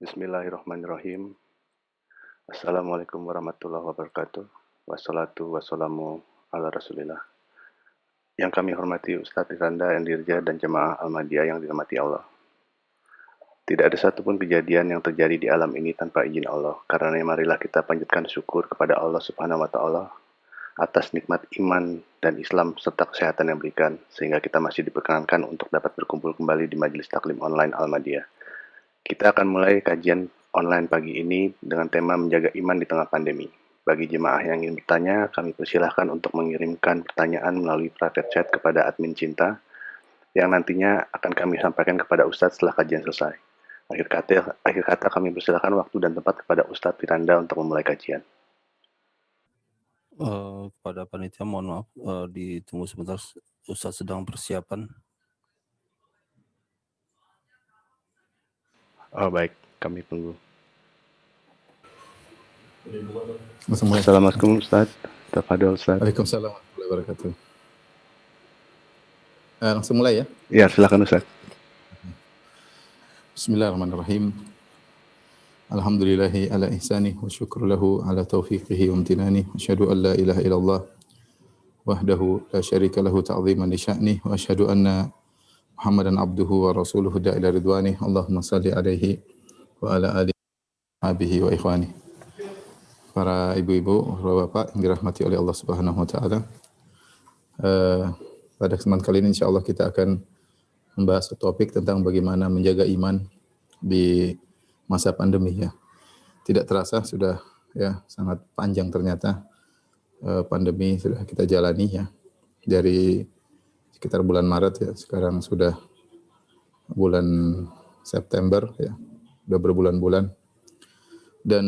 Bismillahirrahmanirrahim. Assalamualaikum warahmatullahi wabarakatuh. Wassalatu wassalamu ala rasulillah. Yang kami hormati Ustadz Iranda, Endirja, dan jemaah Ahmadiyah yang dirahmati Allah. Tidak ada satupun kejadian yang terjadi di alam ini tanpa izin Allah. Karena marilah kita panjatkan syukur kepada Allah Subhanahu wa Ta'ala atas nikmat iman dan Islam serta kesehatan yang berikan, sehingga kita masih diperkenankan untuk dapat berkumpul kembali di majelis taklim online Ahmadiyah. Kita akan mulai kajian online pagi ini dengan tema menjaga iman di tengah pandemi. Bagi jemaah yang ingin bertanya, kami persilahkan untuk mengirimkan pertanyaan melalui private chat kepada admin Cinta, yang nantinya akan kami sampaikan kepada Ustadz setelah kajian selesai. Akhir kata kami persilahkan waktu dan tempat kepada Ustadz Firanda untuk memulai kajian. Kepada panitia mohon maaf, ditunggu sebentar, Ustadz sedang persiapan. Oh baik, kami tunggu. Assalamualaikum. Assalamualaikum Ustadz. Tafadhol Ustadz. Waalaikumsalam warahmatullahi wabarakatuh. Langsung mulai ya? Ya, silakan Ustadz. Bismillahirrahmanirrahim. Alhamdulillahi ala ihsanih wa syukru lahu ala taufiqihi wa amtinani. Asyhadu an la ilaha illallah wahdahu la syarika lahu ta'ziman li sya'nih wa asyhadu anna Muhammadan abduhu wa rasuluhu da'ila ridwanih. Allahumma salli alaihi wa ala alihi wa sahbihi wa ikhwani. Para ibu-ibu, bapak-bapak yang dirahmati oleh Allah Subhanahu wa taala. Pada kesempatan kali ini insyaallah kita akan membahas topik tentang bagaimana menjaga iman di masa pandemi ya. Tidak terasa sudah ya sangat panjang ternyata pandemi sudah kita jalani ya. Dari sekitar bulan Maret ya, sekarang sudah bulan September ya. Sudah berbulan-bulan dan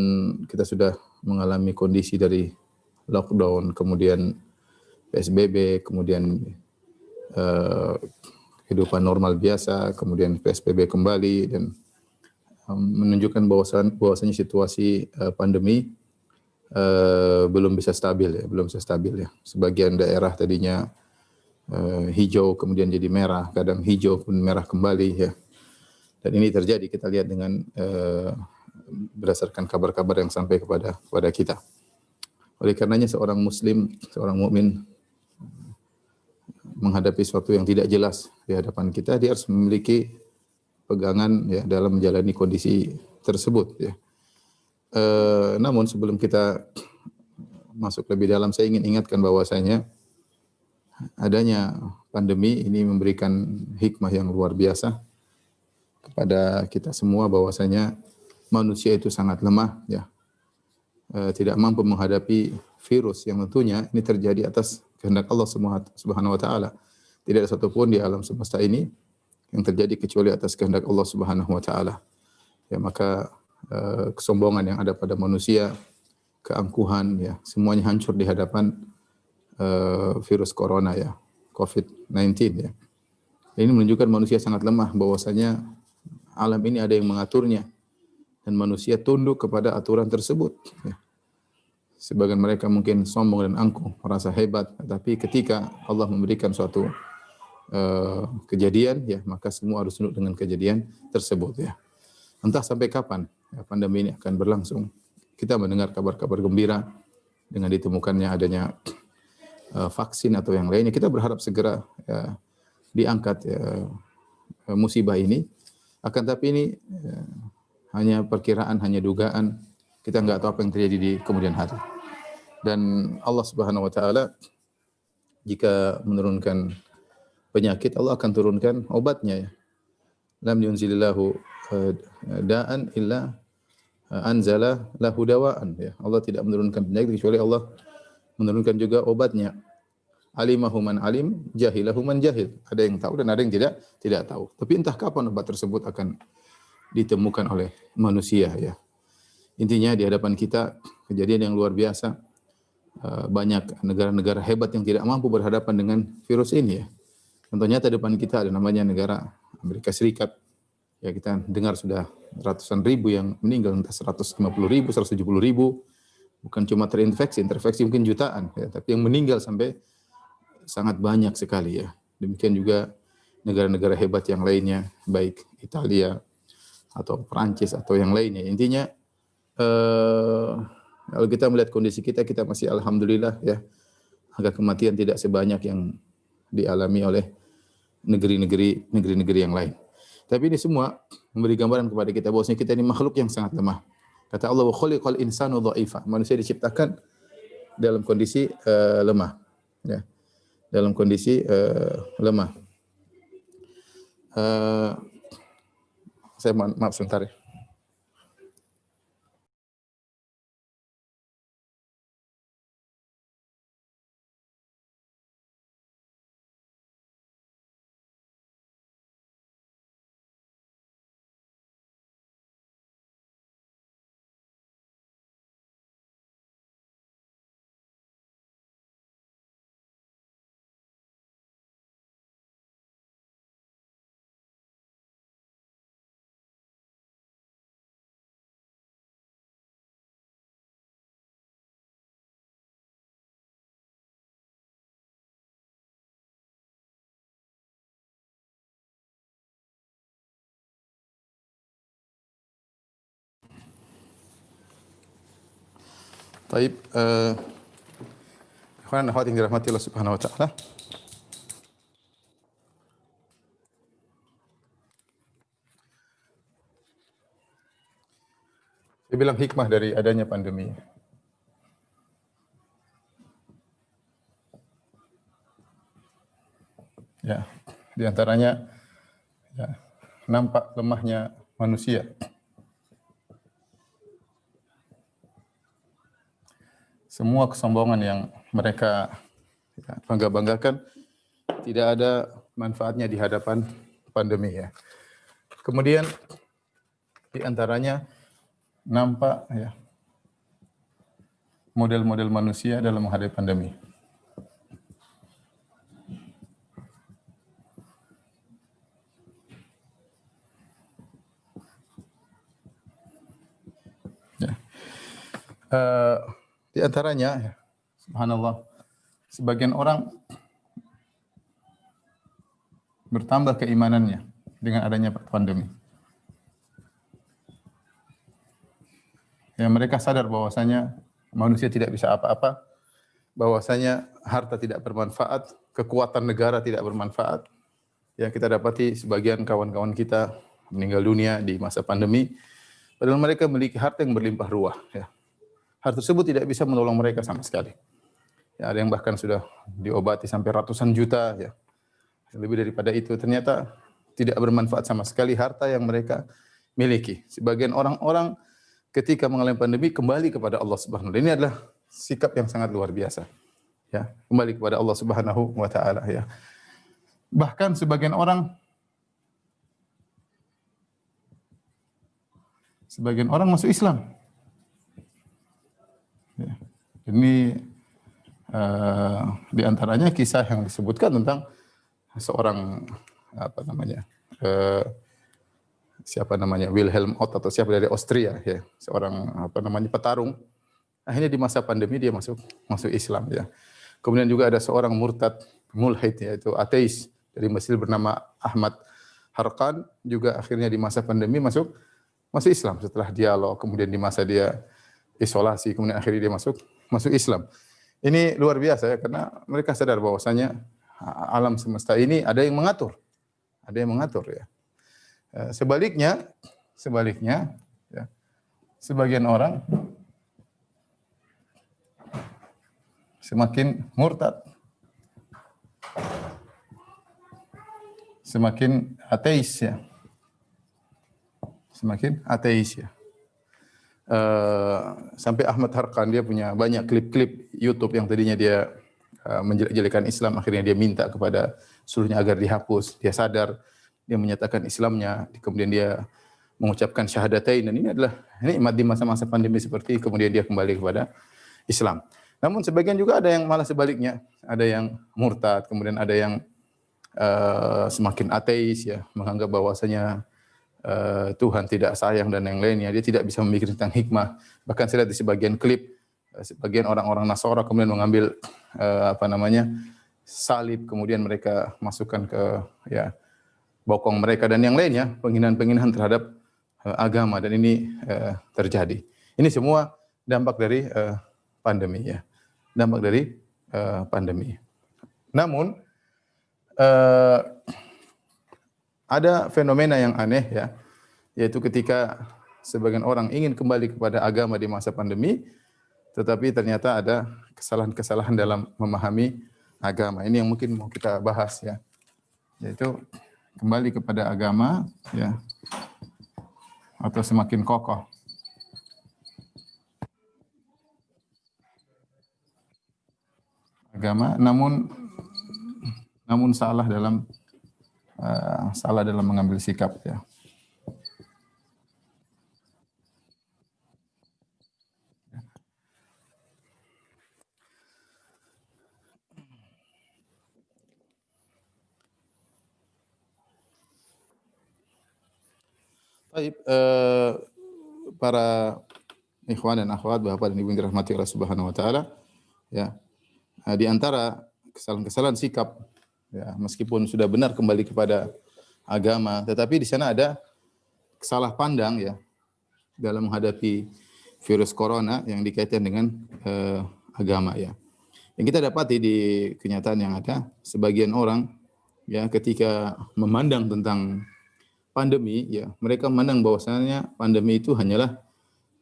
kita sudah mengalami kondisi dari lockdown, kemudian PSBB, kemudian kehidupan normal biasa, kemudian PSBB kembali dan menunjukkan bahwasanya situasi pandemi belum bisa stabil ya. Sebagian daerah tadinya hijau kemudian jadi merah, kadang hijau kemudian merah kembali ya. Dan ini terjadi kita lihat dengan berdasarkan kabar-kabar yang sampai kepada kita. Oleh karenanya seorang muslim, seorang mukmin menghadapi sesuatu yang tidak jelas di hadapan kita, dia harus memiliki pegangan ya dalam menjalani kondisi tersebut ya. Namun sebelum kita masuk lebih dalam, saya ingin ingatkan bahwasanya adanya pandemi ini memberikan hikmah yang luar biasa kepada kita semua, bahwasanya manusia itu sangat lemah ya. Tidak mampu menghadapi virus yang tentunya ini terjadi atas kehendak Allah Subhanahu wa taala. Tidak ada satupun di alam semesta ini yang terjadi kecuali atas kehendak Allah Subhanahu wa taala. Ya, maka kesombongan yang ada pada manusia, keangkuhan ya, semuanya hancur di hadapan virus corona ya, COVID-19 ya. Ini menunjukkan manusia sangat lemah, bahwasanya alam ini ada yang mengaturnya dan manusia tunduk kepada aturan tersebut ya. Sebagian mereka mungkin sombong dan angkuh, merasa hebat, tapi ketika Allah memberikan suatu kejadian ya, maka semua harus tunduk dengan kejadian tersebut ya. Entah sampai kapan ya, pandemi ini akan berlangsung. Kita mendengar kabar-kabar gembira dengan ditemukannya adanya vaksin atau yang lainnya. Kita berharap segera ya, diangkat ya, musibah ini. Akan tapi ini hanya perkiraan, hanya dugaan. Kita enggak tahu apa yang terjadi di kemudian hari. Dan Allah Subhanahu wa taala jika menurunkan penyakit, Allah akan turunkan obatnya ya. Lam yunzilillahu da'an illa anzala lahu dawaan ya. Allah tidak menurunkan penyakit kecuali Allah menurunkan juga obatnya. Alimahu man alim, jahilahu man jahil. Ada yang tahu dan ada yang tidak tahu. Tapi entah kapan obat tersebut akan ditemukan oleh manusia ya. Intinya di hadapan kita kejadian yang luar biasa. Banyak negara-negara hebat yang tidak mampu berhadapan dengan virus ini ya. Contohnya di depan kita ada namanya negara Amerika Serikat. Ya, kita dengar sudah ratusan ribu yang meninggal, entah 150 ribu, 170 ribu. Bukan cuma terinfeksi mungkin jutaan ya, tapi yang meninggal sampai sangat banyak sekali ya. Demikian juga negara-negara hebat yang lainnya, baik Italia, atau Perancis atau yang lainnya. Intinya kalau kita melihat kondisi kita masih alhamdulillah ya, angka kematian tidak sebanyak yang dialami oleh negeri-negeri yang lain. Tapi ini semua memberi gambaran kepada kita bahwasanya kita ini makhluk yang sangat lemah. Kata Allah, wa khuliqal insanu dha'ifa. Manusia diciptakan dalam kondisi lemah, ya. Dalam kondisi lemah. Saya maaf sebentar ya. Baik, ikhwan akhwat yang dirahmati Allah Subhanahu wa taala. Saya bilang hikmah dari adanya pandemi. Ya, di antaranya ya, nampak lemahnya manusia. Semua kesombongan yang mereka bangga-banggakan tidak ada manfaatnya di hadapan pandemi ya. Kemudian di antaranya nampak ya model-model manusia dalam menghadapi pandemi. Ya. Di antaranya, ya, subhanallah, sebagian orang bertambah keimanannya dengan adanya pandemi. Ya, mereka sadar bahwasanya manusia tidak bisa apa-apa, bahwasanya harta tidak bermanfaat, kekuatan negara tidak bermanfaat. Ya, kita dapati sebagian kawan-kawan kita meninggal dunia di masa pandemi, padahal mereka memiliki harta yang berlimpah ruah. Ya. Harta tersebut tidak bisa menolong mereka sama sekali. Ya, ada yang bahkan sudah diobati sampai ratusan juta, ya. Lebih daripada itu, ternyata tidak bermanfaat sama sekali harta yang mereka miliki. Sebagian orang-orang ketika mengalami pandemi kembali kepada Allah Subhanahu wa taala. Ini adalah sikap yang sangat luar biasa. Ya, kembali kepada Allah Subhanahu wa taala ya. Bahkan sebagian orang masuk Islam. Ya. Ini di antaranya kisah yang disebutkan tentang seorang Wilhelm Ott atau siapa dari Austria ya, seorang petarung. Akhirnya di masa pandemi dia masuk Islam ya. Kemudian juga ada seorang murtad mulhid yaitu ateis dari Mesir bernama Ahmad Harqan, juga akhirnya di masa pandemi masuk Islam setelah dialog, kemudian di masa dia isolasi, kemudian akhirnya dia masuk Islam. Ini luar biasa ya, karena mereka sadar bahwasanya alam semesta ini ada yang mengatur ya. Sebaliknya ya, sebagian orang semakin murtad, semakin ateis ya. Sampai Ahmad Harqan dia punya banyak klip-klip YouTube yang tadinya dia menjelek-jelekan Islam, akhirnya dia minta kepada seluruhnya agar dihapus. Dia sadar, dia menyatakan Islamnya, kemudian dia mengucapkan syahadatain, dan ini adalah nikmat di masa-masa pandemi seperti, kemudian dia kembali kepada Islam. Namun sebagian juga ada yang malah sebaliknya, ada yang murtad, kemudian ada yang semakin ateis ya, menganggap bahwasanya Tuhan tidak sayang dan yang lainnya. Dia tidak bisa memikir tentang hikmah. Bahkan saya lihat di sebagian klip, sebagian orang-orang Nasara kemudian mengambil salib, kemudian mereka masukkan ke ya bokong mereka dan yang lainnya, penghinaan-penghinaan terhadap agama, dan ini terjadi. Ini semua dampak dari pandemi ya. Dampak dari pandemi. Namun ada fenomena yang aneh ya, yaitu ketika sebagian orang ingin kembali kepada agama di masa pandemi, tetapi ternyata ada kesalahan-kesalahan dalam memahami agama. Ini yang mungkin mau kita bahas ya, yaitu kembali kepada agama ya, atau semakin kokoh. Agama, namun salah dalam mengambil sikap ya. Baik, para ikhwan dan akhwat, bapak dan ibu yang dirahmati Allah Subhanahu wa taala, ya. Di antara kesalahan-kesalahan sikap ya, meskipun sudah benar kembali kepada agama, tetapi di sana ada salah pandang ya dalam menghadapi virus corona yang dikaitkan dengan agama ya. Yang kita dapati di kenyataan yang ada, sebagian orang ya ketika memandang tentang pandemi ya, mereka memandang bahwasanya pandemi itu hanyalah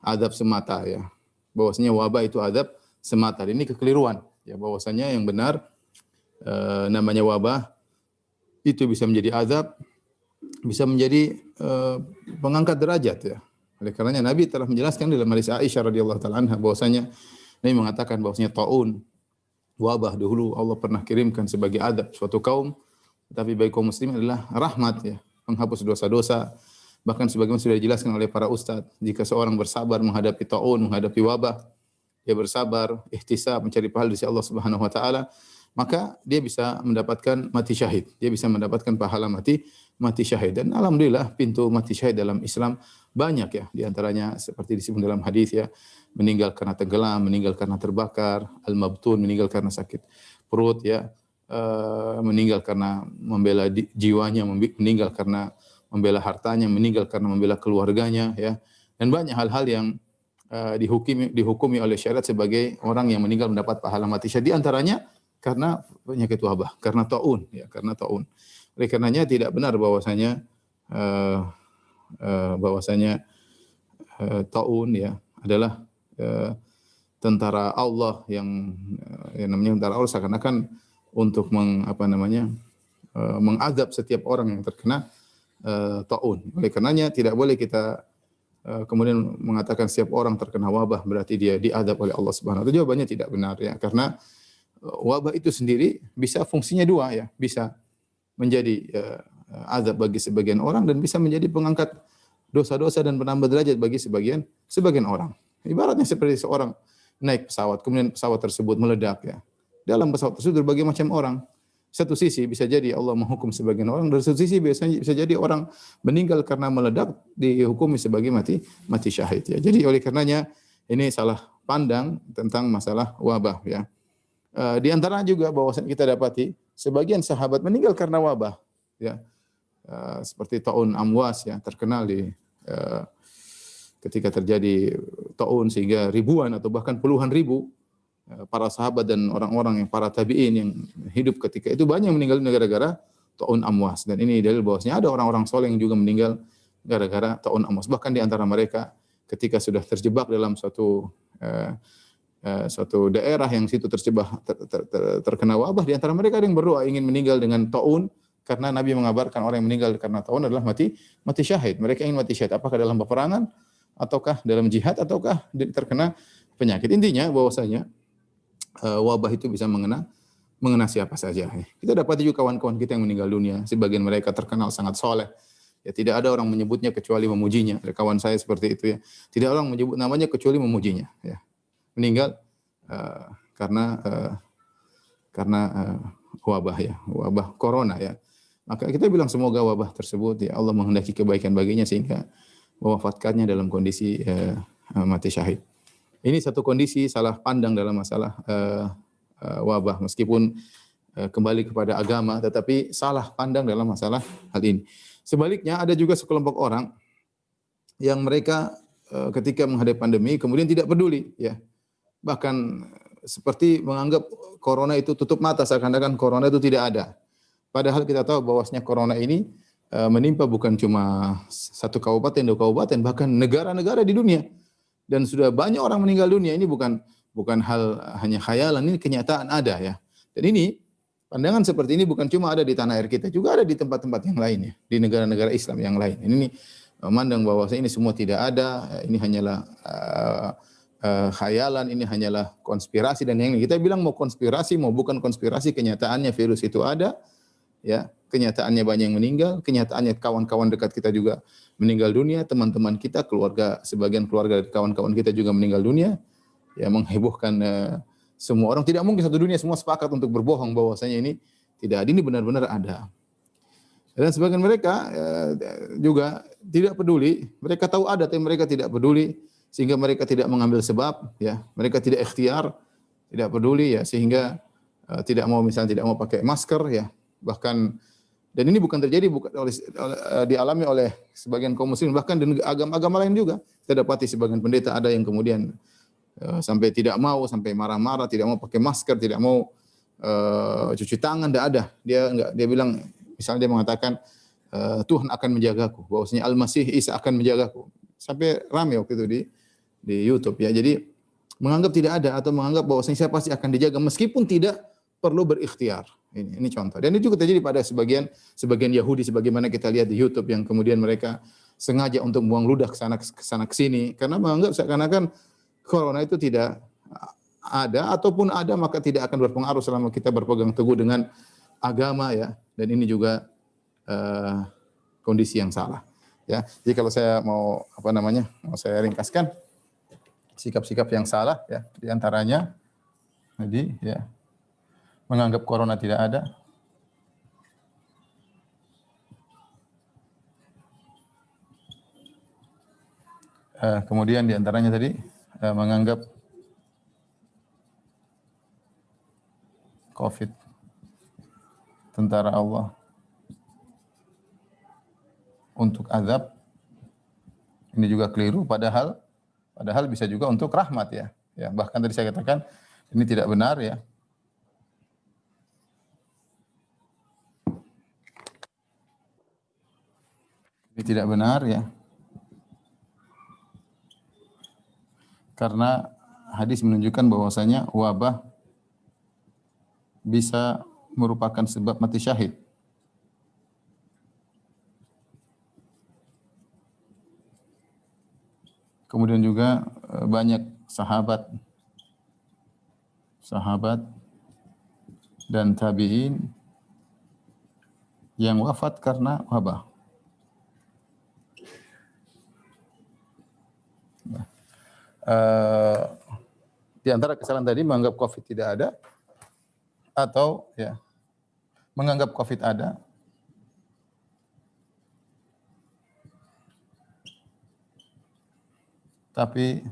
azab semata ya. Bahwasanya wabah itu azab semata. Ini kekeliruan ya, bahwasanya yang benar namanya wabah itu bisa menjadi azab, bisa menjadi pengangkat derajat ya. Oleh karenanya Nabi telah menjelaskan dalam hadis Aisyah radhiyallahu taala anha bahwasanya Nabi mengatakan bahwasanya taun, wabah dahulu Allah pernah kirimkan sebagai azab suatu kaum, tetapi bagi kaum muslimin adalah rahmat ya, penghapus dosa-dosa. Bahkan sebagaimana sudah dijelaskan oleh para ustadz, jika seorang bersabar menghadapi taun, menghadapi wabah, dia bersabar, ihtisab, mencari pahala dari Allah Subhanahu wa taala, maka dia bisa mendapatkan mati syahid. Dia bisa mendapatkan pahala mati syahid. Dan alhamdulillah pintu mati syahid dalam Islam banyak ya. Di antaranya seperti disebut dalam hadis ya, meninggal karena tenggelam, meninggal karena terbakar, al-mabtun, meninggal karena sakit perut ya, meninggal karena membela jiwanya, meninggal karena membela hartanya, meninggal karena membela keluarganya ya. Dan banyak hal-hal yang dihukumi oleh syariat sebagai orang yang meninggal mendapat pahala mati syahid. Di antaranya karena penyakit wabah, karena taun ya, karena taun. Oleh karenanya tidak benar bahwasanya taun ya adalah tentara Allah yang namanya tentara Allah, seakan-akan untuk mengazab setiap orang yang terkena taun. Oleh karenanya tidak boleh kita kemudian mengatakan setiap orang terkena wabah berarti dia diazab oleh Allah Subhanahu wa taala. Jawabannya tidak benar ya, karena wabah itu sendiri bisa fungsinya dua ya, bisa menjadi azab bagi sebagian orang dan bisa menjadi pengangkat dosa-dosa dan penambah derajat bagi sebagian orang. Ibaratnya seperti seorang naik pesawat, kemudian pesawat tersebut meledak ya. Dalam pesawat tersebut berbagai macam orang. Satu sisi bisa jadi Allah menghukum sebagian orang, dari satu sisi biasanya bisa jadi orang meninggal karena meledak dihukumi sebagai mati syahid ya. Jadi oleh karenanya ini salah pandang tentang masalah wabah ya. Di antara juga bahwa kita dapati sebagian sahabat meninggal karena wabah ya. Seperti taun Amwas ya, terkenal ketika terjadi taun sehingga ribuan atau bahkan puluhan ribu para sahabat dan orang-orang yang para tabi'in yang hidup ketika itu banyak meninggal gara-gara taun Amwas. Dan ini dalil bahwasanya ada orang-orang soleh yang juga meninggal gara-gara taun Amwas. Bahkan di antara mereka ketika sudah terjebak dalam suatu daerah yang situ terkena wabah, di antara mereka ada yang berdoa ingin meninggal dengan taun, karena Nabi mengabarkan orang yang meninggal karena taun adalah mati syahid. Mereka ingin mati syahid apakah dalam peperangan ataukah dalam jihad ataukah terkena penyakit. Intinya bahwasanya wabah itu bisa mengena siapa saja. Kita dapati juga kawan-kawan kita yang meninggal dunia, sebagian mereka terkenal sangat soleh. Ya, tidak ada orang menyebutnya kecuali memujinya. Ada kawan saya seperti itu ya. Tidak ada orang menyebut namanya kecuali memujinya ya. Meninggal karena wabah ya, wabah corona ya. Maka kita bilang semoga wabah tersebut ya Allah menghendaki kebaikan baginya sehingga mewafatkannya dalam kondisi mati syahid. Ini satu kondisi salah pandang dalam masalah wabah, meskipun kembali kepada agama tetapi salah pandang dalam masalah hal ini. Sebaliknya ada juga sekelompok orang yang mereka ketika menghadapi pandemi kemudian tidak peduli ya. Bahkan seperti menganggap corona itu tutup mata, seakan-akan corona itu tidak ada. Padahal kita tahu bahwasanya corona ini menimpa bukan cuma satu kabupaten, dua kabupaten, bahkan negara-negara di dunia. Dan sudah banyak orang meninggal dunia. Ini bukan hal hanya khayalan, ini kenyataan ada ya. Dan ini pandangan seperti ini bukan cuma ada di tanah air kita, juga ada di tempat-tempat yang lain ya, di negara-negara Islam yang lain. Ini memandang bahwasanya ini semua tidak ada, ini hanyalah khayalan, ini hanyalah konspirasi dan yang kita bilang mau konspirasi mau bukan konspirasi, kenyataannya virus itu ada, ya kenyataannya banyak yang meninggal, kenyataannya kawan-kawan dekat kita juga meninggal dunia, teman-teman kita, keluarga, sebagian keluarga kawan-kawan kita juga meninggal dunia, ya menghebohkan semua orang. Tidak mungkin satu dunia semua sepakat untuk berbohong bahwasanya ini tidak ada, ini benar-benar ada. Dan sebagian mereka juga tidak peduli, mereka tahu ada tapi mereka tidak peduli, sehingga mereka tidak mengambil sebab, ya mereka tidak ikhtiar, tidak peduli ya, sehingga tidak mau, misalnya tidak mau pakai masker ya, bahkan, dan ini bukan terjadi dialami oleh sebagian kaum muslim, bahkan di agama-agama lain juga. Kita dapati sebagian pendeta ada yang kemudian sampai tidak mau, sampai marah-marah, tidak mau pakai masker, tidak mau cuci tangan, tidak ada. Dia bilang, misalnya dia mengatakan Tuhan akan menjagaku, bahwasanya Al-Masih Isa akan menjagaku. Sampai ramai waktu itu di YouTube ya. Jadi menganggap tidak ada atau menganggap bahwasanya saya pasti akan dijaga meskipun tidak perlu berikhtiar. Ini contoh. Dan itu juga terjadi pada sebagian Yahudi, sebagaimana kita lihat di YouTube, yang kemudian mereka sengaja untuk buang ludah ke sana ke sini karena menganggap seakan-akan corona itu tidak ada, ataupun ada maka tidak akan berpengaruh selama kita berpegang teguh dengan agama ya. Dan ini juga kondisi yang salah. Ya. Jadi kalau saya mau mau saya ringkaskan sikap-sikap yang salah ya, di antaranya jadi ya menganggap corona tidak ada. Kemudian di antaranya tadi menganggap COVID tentara Allah untuk azab. Ini juga keliru, padahal bisa juga untuk rahmat ya. Ya, bahkan tadi saya katakan ini tidak benar ya. Ini tidak benar ya. Karena hadis menunjukkan bahwasanya wabah bisa merupakan sebab mati syahid. Kemudian juga banyak sahabat dan tabi'in yang wafat karena wabah. Di antara kesalahan tadi menganggap COVID tidak ada, atau ya menganggap COVID ada tapi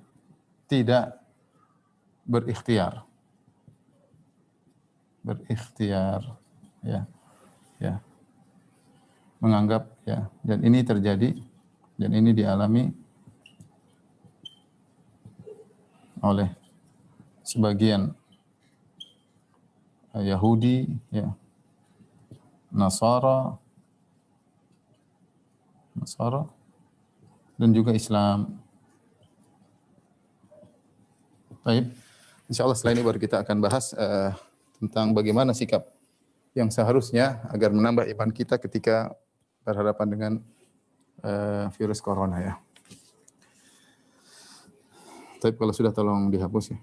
tidak berikhtiar ya menganggap ya, dan ini terjadi dan ini dialami oleh sebagian Yahudi ya, Nasara dan juga Islam. Baik, insyaallah setelah ini baru kita akan bahas tentang bagaimana sikap yang seharusnya agar menambah iman kita ketika berhadapan dengan virus corona ya. Tapi kalau sudah tolong dihapus ya.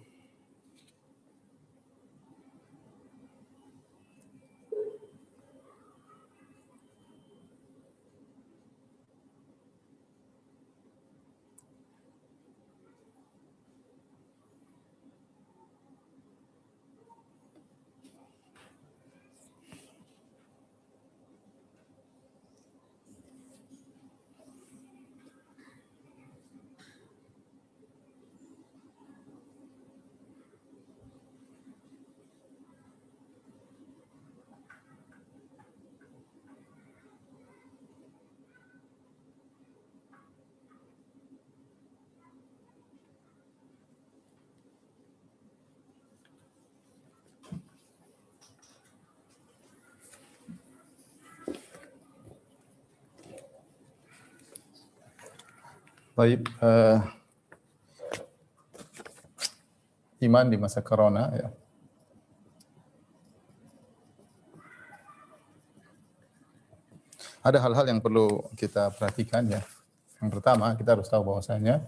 Baik, iman di masa corona ya. Ada hal-hal yang perlu kita perhatikan ya. Yang pertama, kita harus tahu bahwasanya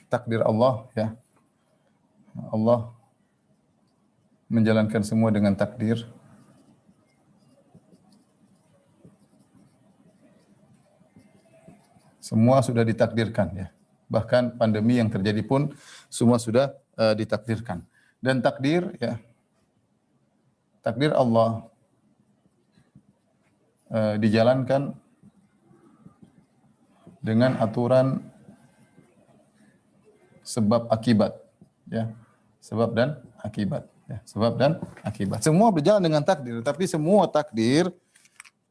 takdir Allah ya. Allah menjalankan semua dengan takdir. Semua sudah ditakdirkan ya. Bahkan pandemi yang terjadi pun semua sudah ditakdirkan. Dan takdir ya, takdir Allah dijalankan dengan aturan sebab akibat ya, sebab dan akibat ya, sebab dan akibat. Semua berjalan dengan takdir, tapi semua takdir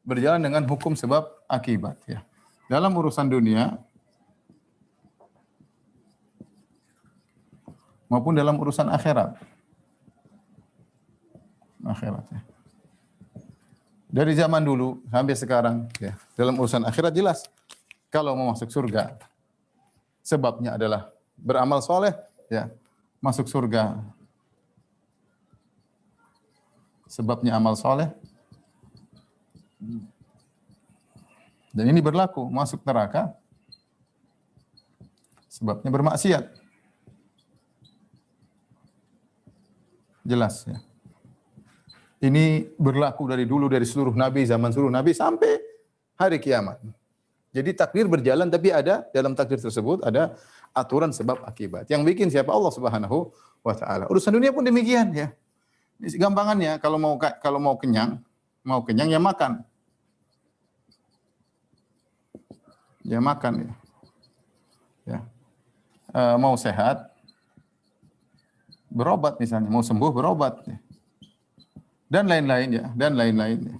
berjalan dengan hukum sebab akibat ya. Dalam urusan dunia maupun dalam urusan akhirat. Akhirat ya. Dari zaman dulu sampai sekarang ya, dalam urusan akhirat jelas kalau mau masuk surga sebabnya adalah beramal soleh ya, masuk surga sebabnya amal soleh, dan ini berlaku masuk neraka sebabnya bermaksiat, jelas ya. Ini berlaku dari dulu, dari seluruh nabi, zaman seluruh nabi sampai hari kiamat. Jadi takdir berjalan, tapi ada dalam takdir tersebut ada aturan sebab akibat. Yang bikin siapa? Allah Subhanahu wa taala. Urusan dunia pun demikian ya. Gampangannya kalau mau kenyang ya makan. Ya makan ya. Ya. Mau sehat berobat misalnya, mau sembuh berobat ya. Dan lain-lain ya, dan lain-lain ya.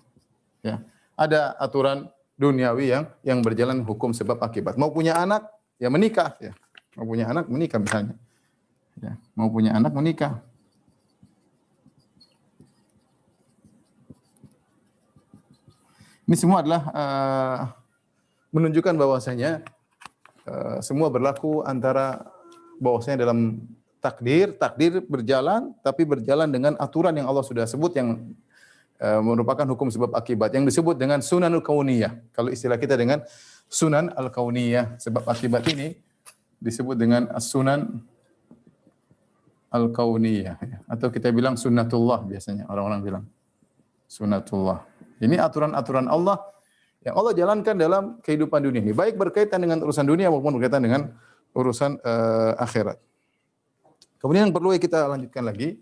Ya. Ada aturan duniawi yang berjalan hukum sebab akibat. Mau punya anak ya menikah ya. Mau punya anak menikah misalnya. Ya, mau punya anak menikah. Ini semua adalah menunjukkan bahwasanya semua berlaku antara bahwasanya dalam takdir berjalan, tapi berjalan dengan aturan yang Allah sudah sebut yang merupakan hukum sebab akibat yang disebut dengan sunanul kauniyah. Kalau istilah kita dengan sunan al-kauniyah, sebab akibat ini disebut dengan as-sunan al-kauniyah atau kita bilang sunnatullah, biasanya orang-orang bilang sunnatullah. Ini aturan-aturan Allah yang Allah jalankan dalam kehidupan dunia ini, baik berkaitan dengan urusan dunia maupun berkaitan dengan urusan akhirat. Kemudian yang perlu kita lanjutkan lagi,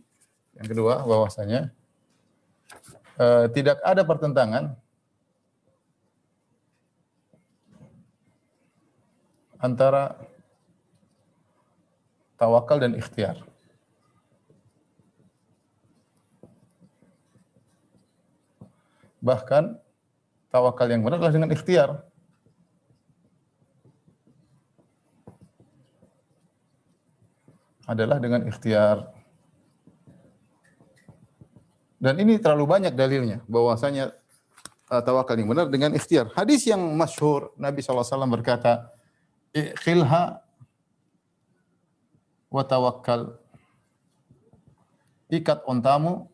yang kedua bahwasanya tidak ada pertentangan antara tawakal dan ikhtiar. Bahkan tawakal yang benar adalah dengan ikhtiar. Adalah dengan ikhtiar. Dan ini terlalu banyak dalilnya bahwasanya tawakal yang benar dengan ikhtiar. Hadis yang masyhur Nabi SAW berkata, "Ikhilha wa tawakkal." Ikat ontamu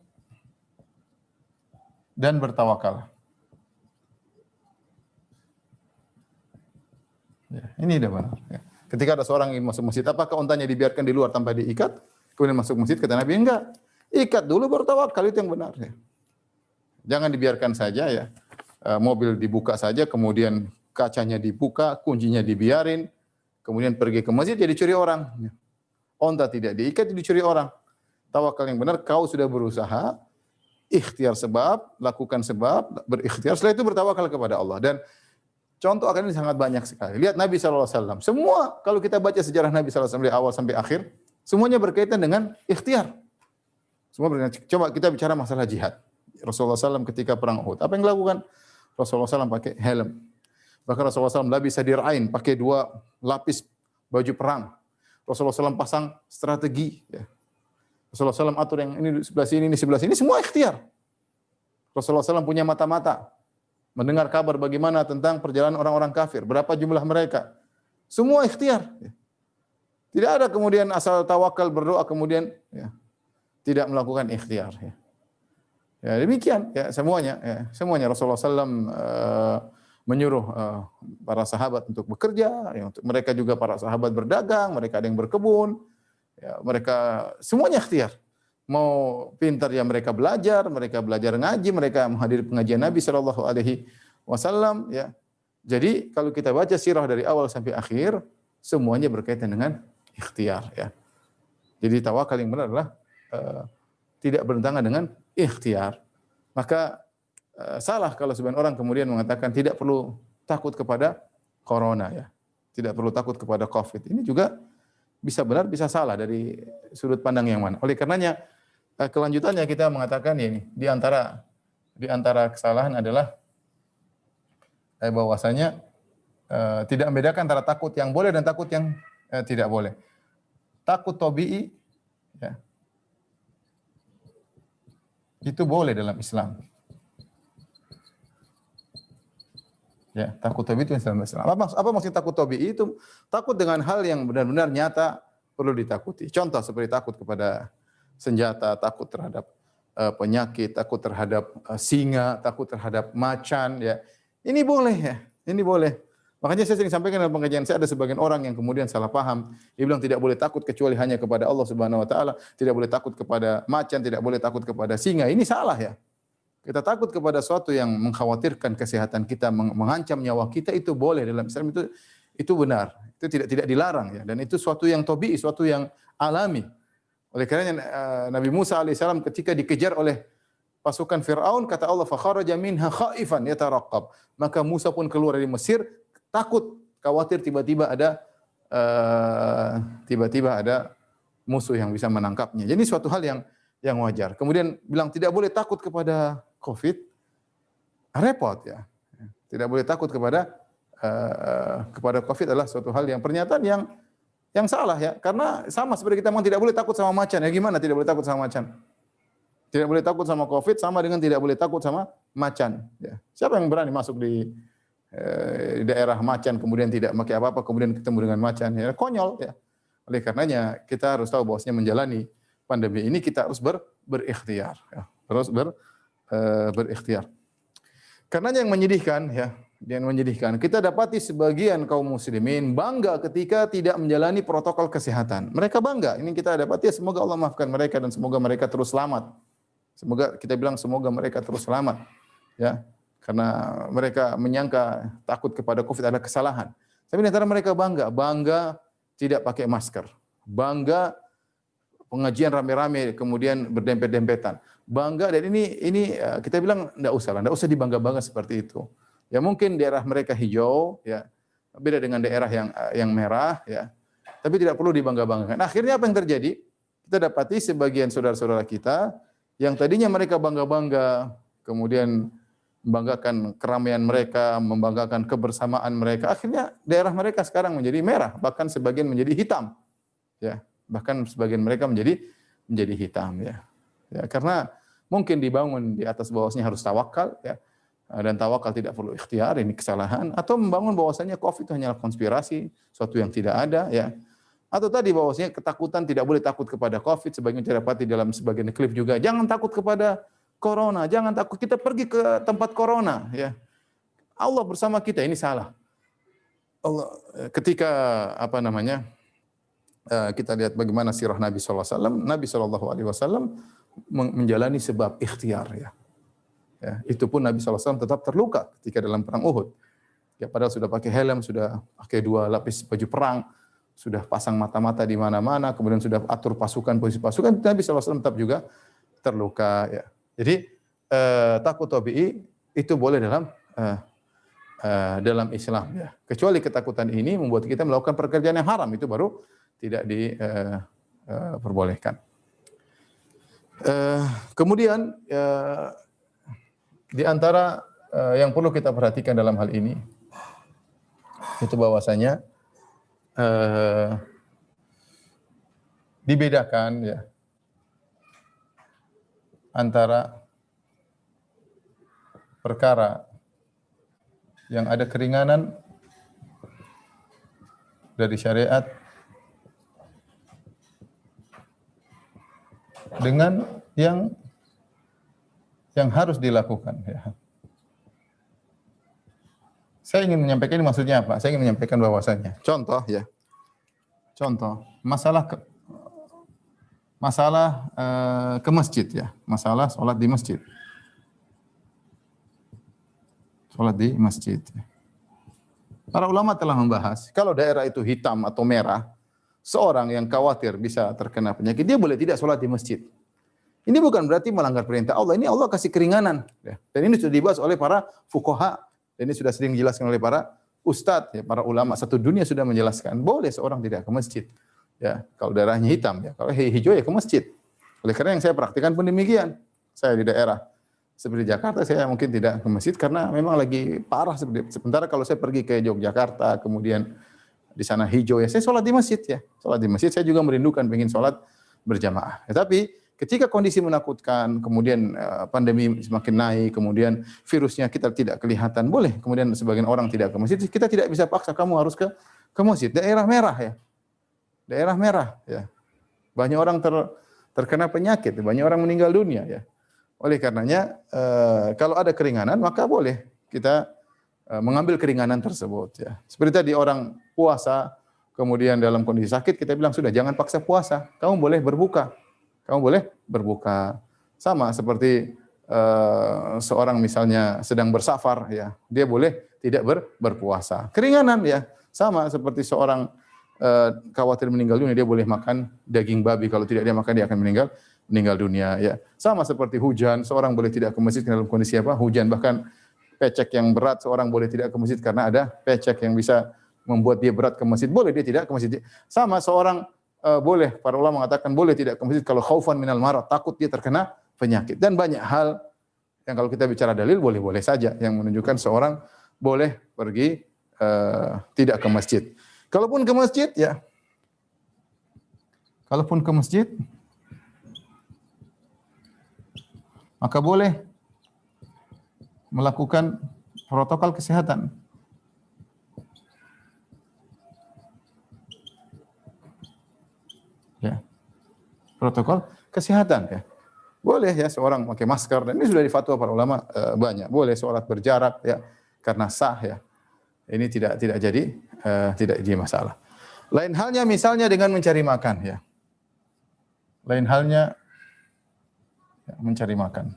dan bertawakal. Ya, ini sudah benar. Ya. Ketika ada seorang yang masuk masjid, apakah ontanya dibiarkan di luar tanpa diikat? Kemudian masuk masjid, kata Nabi, enggak. Ikat dulu baru tawakal, itu yang benar. Ya. Jangan dibiarkan saja ya. Mobil dibuka saja, kemudian kacanya dibuka, kuncinya dibiarin, kemudian pergi ke masjid jadi curi orang. Ya. Onta tidak diikat, dicuri orang. Tawakal yang benar, kau sudah berusaha, ikhtiar sebab, lakukan sebab, berikhtiar, setelah itu bertawakal kepada Allah. Dan contoh akan ini sangat banyak sekali. Lihat Nabi SAW. Semua, kalau kita baca sejarah Nabi SAW dari awal sampai akhir, semuanya berkaitan dengan ikhtiar. Semua berkaitan. Coba kita bicara masalah jihad. Rasulullah SAW ketika perang Uhud. Apa yang dilakukan? Rasulullah SAW pakai helm. Bahkan Rasulullah SAW labisa dir'ain, pakai 2 lapis baju perang. Rasulullah SAW pasang strategi. Ya. Rasulullah SAW atur yang ini sebelah sini, ini sebelah sini. Semua ikhtiar. Rasulullah SAW punya mata-mata. Mendengar kabar bagaimana tentang perjalanan orang-orang kafir, berapa jumlah mereka. Semua ikhtiar. Tidak ada kemudian asal tawakal berdoa kemudian ya, tidak melakukan ikhtiar. Ya. Ya, demikian ya semuanya. Ya. Semuanya Rasulullah SAW menyuruh para sahabat untuk bekerja, ya, untuk mereka juga para sahabat berdagang, mereka ada yang berkebun, ya, mereka semuanya ikhtiar. Mau pintar ya mereka belajar ngaji, mereka menghadiri pengajian Nabi Shallallahu Alaihi Wasallam. Ya. Jadi kalau kita baca sirah dari awal sampai akhir, semuanya berkaitan dengan ikhtiar. Ya. Jadi tawakal yang benar adalah tidak bertentangan dengan ikhtiar. Maka salah kalau sebagian orang kemudian mengatakan tidak perlu takut kepada corona ya. Tidak perlu takut kepada Covid. Ini juga bisa benar bisa salah dari sudut pandang yang mana. Oleh karenanya kelanjutannya kita mengatakan ini di antara kesalahan adalah bahwasanya tidak membedakan antara takut yang boleh dan takut yang tidak boleh. Takut tabii ya, itu boleh dalam Islam. Ya, takut tabii itu dalam Islam. Apa maksud takut tabii itu? Takut dengan hal yang benar-benar nyata perlu ditakuti. Contoh seperti takut kepada senjata, takut terhadap penyakit, takut terhadap singa, takut terhadap macan. Ya, ini boleh ya, ini boleh. Makanya saya sering sampaikan dalam pengajian saya ada sebagian orang yang kemudian salah paham. Dia bilang tidak boleh takut kecuali hanya kepada Allah Subhanahu wa taala, tidak boleh takut kepada macan, tidak boleh takut kepada singa. Ini salah ya. Kita takut kepada sesuatu yang mengkhawatirkan kesehatan kita, mengancam nyawa kita itu boleh dalam Islam itu benar. Itu tidak dilarang ya dan itu suatu yang tabii, suatu yang alami. Oleh karenanya Nabi Musa alaihissalam ketika dikejar oleh pasukan Firaun kata Allah fa kharaja minha khaifan yataraqqab. Maka Musa pun keluar dari Mesir takut, khawatir tiba-tiba ada musuh yang bisa menangkapnya. Jadi suatu hal yang wajar. Kemudian bilang tidak boleh takut kepada Covid, repot ya. Tidak boleh takut kepada Covid adalah suatu hal yang pernyataan yang salah ya. Karena sama seperti kita memang tidak boleh takut sama macan. Ya gimana tidak boleh takut sama macan? Tidak boleh takut sama Covid sama dengan tidak boleh takut sama macan. Ya. Siapa yang berani masuk di daerah macan kemudian tidak pakai apa-apa kemudian ketemu dengan macan ya konyol ya. Oleh karenanya kita harus tahu bahwasanya menjalani pandemi ini kita harus berikhtiar ya. Terus berikhtiar. Karenanya yang menyedihkan kita dapati sebagian kaum muslimin bangga ketika tidak menjalani protokol kesehatan. Mereka bangga. Ini kita dapati ya, semoga Allah maafkan mereka dan semoga mereka terus selamat. Semoga kita bilang semoga mereka terus selamat ya. Karena mereka menyangka takut kepada Covid adalah kesalahan. Tapi di antara mereka bangga tidak pakai masker. Bangga pengajian rame-rame kemudian berdempet-dempetan. Bangga dan ini kita bilang enggak usah dibangga-bangga seperti itu. Ya mungkin daerah mereka hijau ya. Beda dengan daerah yang merah ya. Tapi tidak perlu dibangga-banggakan. Akhirnya apa yang terjadi? Kita dapati sebagian saudara-saudara kita yang tadinya mereka bangga-bangga kemudian membanggakan keramaian mereka, membanggakan kebersamaan mereka. Akhirnya daerah mereka sekarang menjadi merah, bahkan sebagian menjadi hitam. Ya, bahkan sebagian mereka menjadi hitam ya. Ya, karena mungkin dibangun di atas bahwasanya harus tawakal ya. Dan tawakal tidak perlu ikhtiar, ini kesalahan atau membangun bahwasanya Covid itu hanyalah konspirasi, suatu yang tidak ada ya. Atau tadi bahwasanya ketakutan tidak boleh takut kepada Covid sebagian didapati dalam sebagian klip juga. Jangan takut kepada Corona, jangan takut kita pergi ke tempat Corona ya. Allah bersama kita, ini salah. Allah ketika kita lihat bagaimana sirah Nabi sallallahu alaihi wasallam, Nabi sallallahu alaihi wasallam menjalani sebab ikhtiar ya. Ya, itu pun Nabi sallallahu alaihi wasallam tetap terluka ketika dalam perang Uhud. Ya padahal sudah pakai helm, sudah pakai 2 lapis baju perang, sudah pasang mata-mata di mana-mana, kemudian sudah atur pasukan, posisi pasukan, Nabi sallallahu alaihi wasallam tetap juga terluka ya. Jadi takut tabii itu boleh dalam Islam ya. Kecuali ketakutan ini membuat kita melakukan pekerjaan yang haram itu baru tidak diperbolehkan. Kemudian di antara yang perlu kita perhatikan dalam hal ini itu bahwasanya dibedakan ya antara perkara yang ada keringanan dari syariat dengan yang harus dilakukan. Ya. Saya ingin menyampaikan ini maksudnya apa? Saya ingin menyampaikan bahwasanya contoh ya. Contoh, masalah ke masjid ya, masalah sholat di masjid. Sholat di masjid. Para ulama telah membahas, kalau daerah itu hitam atau merah, seorang yang khawatir bisa terkena penyakit, dia boleh tidak sholat di masjid. Ini bukan berarti melanggar perintah Allah, ini Allah kasih keringanan. Ya. Dan ini sudah dibahas oleh para fuqaha, dan ini sudah sering dijelaskan oleh para ustadz, ya, para ulama satu dunia sudah menjelaskan, boleh seorang tidak ke masjid. Ya, kalau daerahnya hitam, ya, kalau hijau ya ke masjid. Oleh karena yang saya praktikkan pun demikian. Saya di daerah seperti Jakarta, saya mungkin tidak ke masjid karena memang lagi parah. Sementara kalau saya pergi ke Yogyakarta, kemudian di sana hijau, ya saya sholat di masjid ya. Sholat di masjid, saya juga merindukan pengen sholat berjamaah. Ya, tapi ketika kondisi menakutkan, kemudian pandemi semakin naik, kemudian virusnya kita tidak kelihatan, boleh. Kemudian sebagian orang tidak ke masjid, kita tidak bisa paksa kamu harus ke masjid. Daerah merah ya. Daerah merah ya. Banyak orang terkena penyakit, banyak orang meninggal dunia ya. Oleh karenanya kalau ada keringanan maka boleh kita mengambil keringanan tersebut ya. Seperti tadi orang puasa kemudian dalam kondisi sakit kita bilang sudah jangan paksa puasa, kamu boleh berbuka. Kamu boleh berbuka. Sama seperti seorang misalnya sedang bersafar ya, dia boleh tidak berpuasa. Keringanan ya. Sama seperti seorang khawatir meninggal dunia, dia boleh makan daging babi, kalau tidak dia makan dia akan meninggal dunia ya. Sama seperti hujan, seorang boleh tidak ke masjid dalam kondisi apa? Hujan, bahkan pecek yang berat seorang boleh tidak ke masjid karena ada pecek yang bisa membuat dia berat ke masjid, boleh dia tidak ke masjid. Sama seorang boleh, para ulama mengatakan boleh tidak ke masjid kalau khaufan minal marad, takut dia terkena penyakit. Dan banyak hal yang kalau kita bicara dalil boleh-boleh saja yang menunjukkan seorang boleh pergi tidak ke masjid. Kalaupun ke masjid ya, kalaupun ke masjid, maka boleh melakukan protokol kesehatan. Ya, protokol kesehatan ya. Boleh ya seorang pakai masker, dan ini sudah difatwa para ulama banyak. Boleh sholat berjarak ya, karena sah ya. Ini tidak jadi masalah. Lain halnya misalnya dengan mencari makan ya. Lain halnya ya, mencari makan.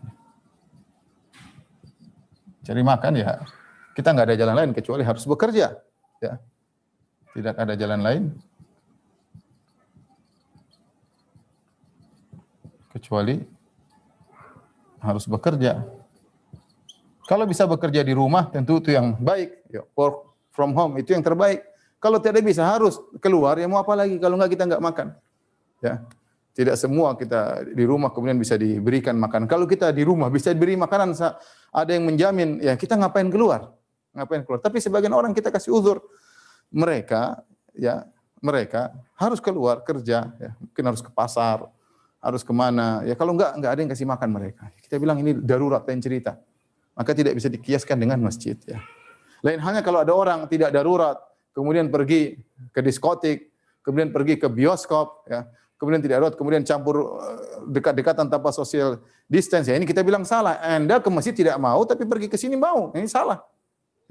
Cari makan ya, kita nggak ada jalan lain kecuali harus bekerja. Ya. Tidak ada jalan lain kecuali harus bekerja. Kalau bisa bekerja di rumah tentu itu yang baik, ya, work from home itu yang terbaik. Kalau tidak bisa harus keluar, ya mau apa lagi kalau enggak kita enggak makan. Ya. Tidak semua kita di rumah kemudian bisa diberikan makan. Kalau kita di rumah bisa diberi makanan, ada yang menjamin, ya kita ngapain keluar? Ngapain keluar? Tapi sebagian orang kita kasih uzur. Mereka harus keluar kerja, ya. Mungkin harus ke pasar, harus kemana. Ya kalau enggak ada yang kasih makan mereka. Kita bilang ini darurat lain cerita. Maka tidak bisa dikiaskan dengan masjid ya. Lain halnya kalau ada orang tidak darurat, kemudian pergi ke diskotik, kemudian pergi ke bioskop ya, kemudian tidak darurat, kemudian campur dekat-dekatan tanpa social distance ya. Ini kita bilang salah. Anda ke masjid tidak mau tapi pergi ke sini mau. Ini salah.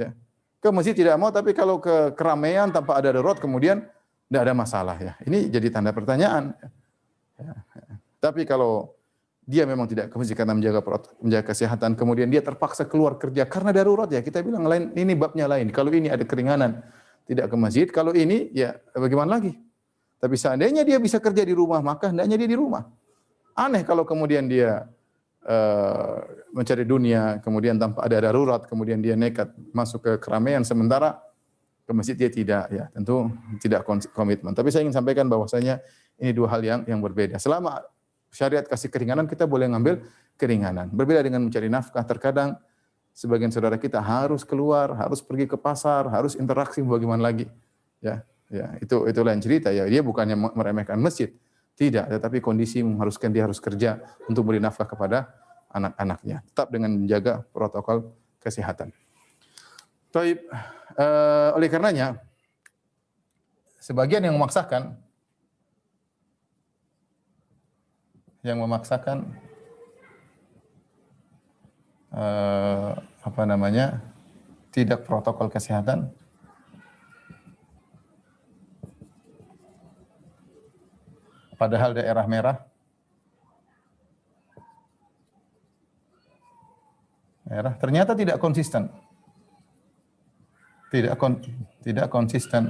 Ya. Ke masjid tidak mau tapi kalau ke keramaian tanpa ada darurat kemudian tidak ada masalah ya. Ini jadi tanda pertanyaan. Ya. Tapi kalau dia memang tidak ke masjid karena menjaga kesehatan, kemudian dia terpaksa keluar kerja karena darurat ya, kita bilang lain, ini babnya lain. Kalau ini ada keringanan tidak ke masjid, kalau ini ya bagaimana lagi? Tapi seandainya dia bisa kerja di rumah, maka hendaknya dia di rumah. Aneh kalau kemudian dia mencari dunia, kemudian tanpa ada darurat, kemudian dia nekat masuk ke keramaian, sementara ke masjid dia tidak, ya tentu tidak komitmen. Tapi saya ingin sampaikan bahwasanya ini dua hal yang berbeda. Selama syariat kasih keringanan, kita boleh ngambil keringanan. Berbeda dengan mencari nafkah. Terkadang sebagian saudara kita harus keluar, harus pergi ke pasar, harus interaksi bagaimana lagi. Ya, itu lain cerita ya. Dia bukannya meremehkan masjid, tidak, tetapi kondisi mengharuskan dia harus kerja untuk beri nafkah kepada anak-anaknya. Tetap dengan menjaga protokol kesehatan. Oleh karenanya sebagian yang memaksakan tidak protokol kesehatan, padahal daerah merah, ternyata tidak konsisten. Tidak konsisten.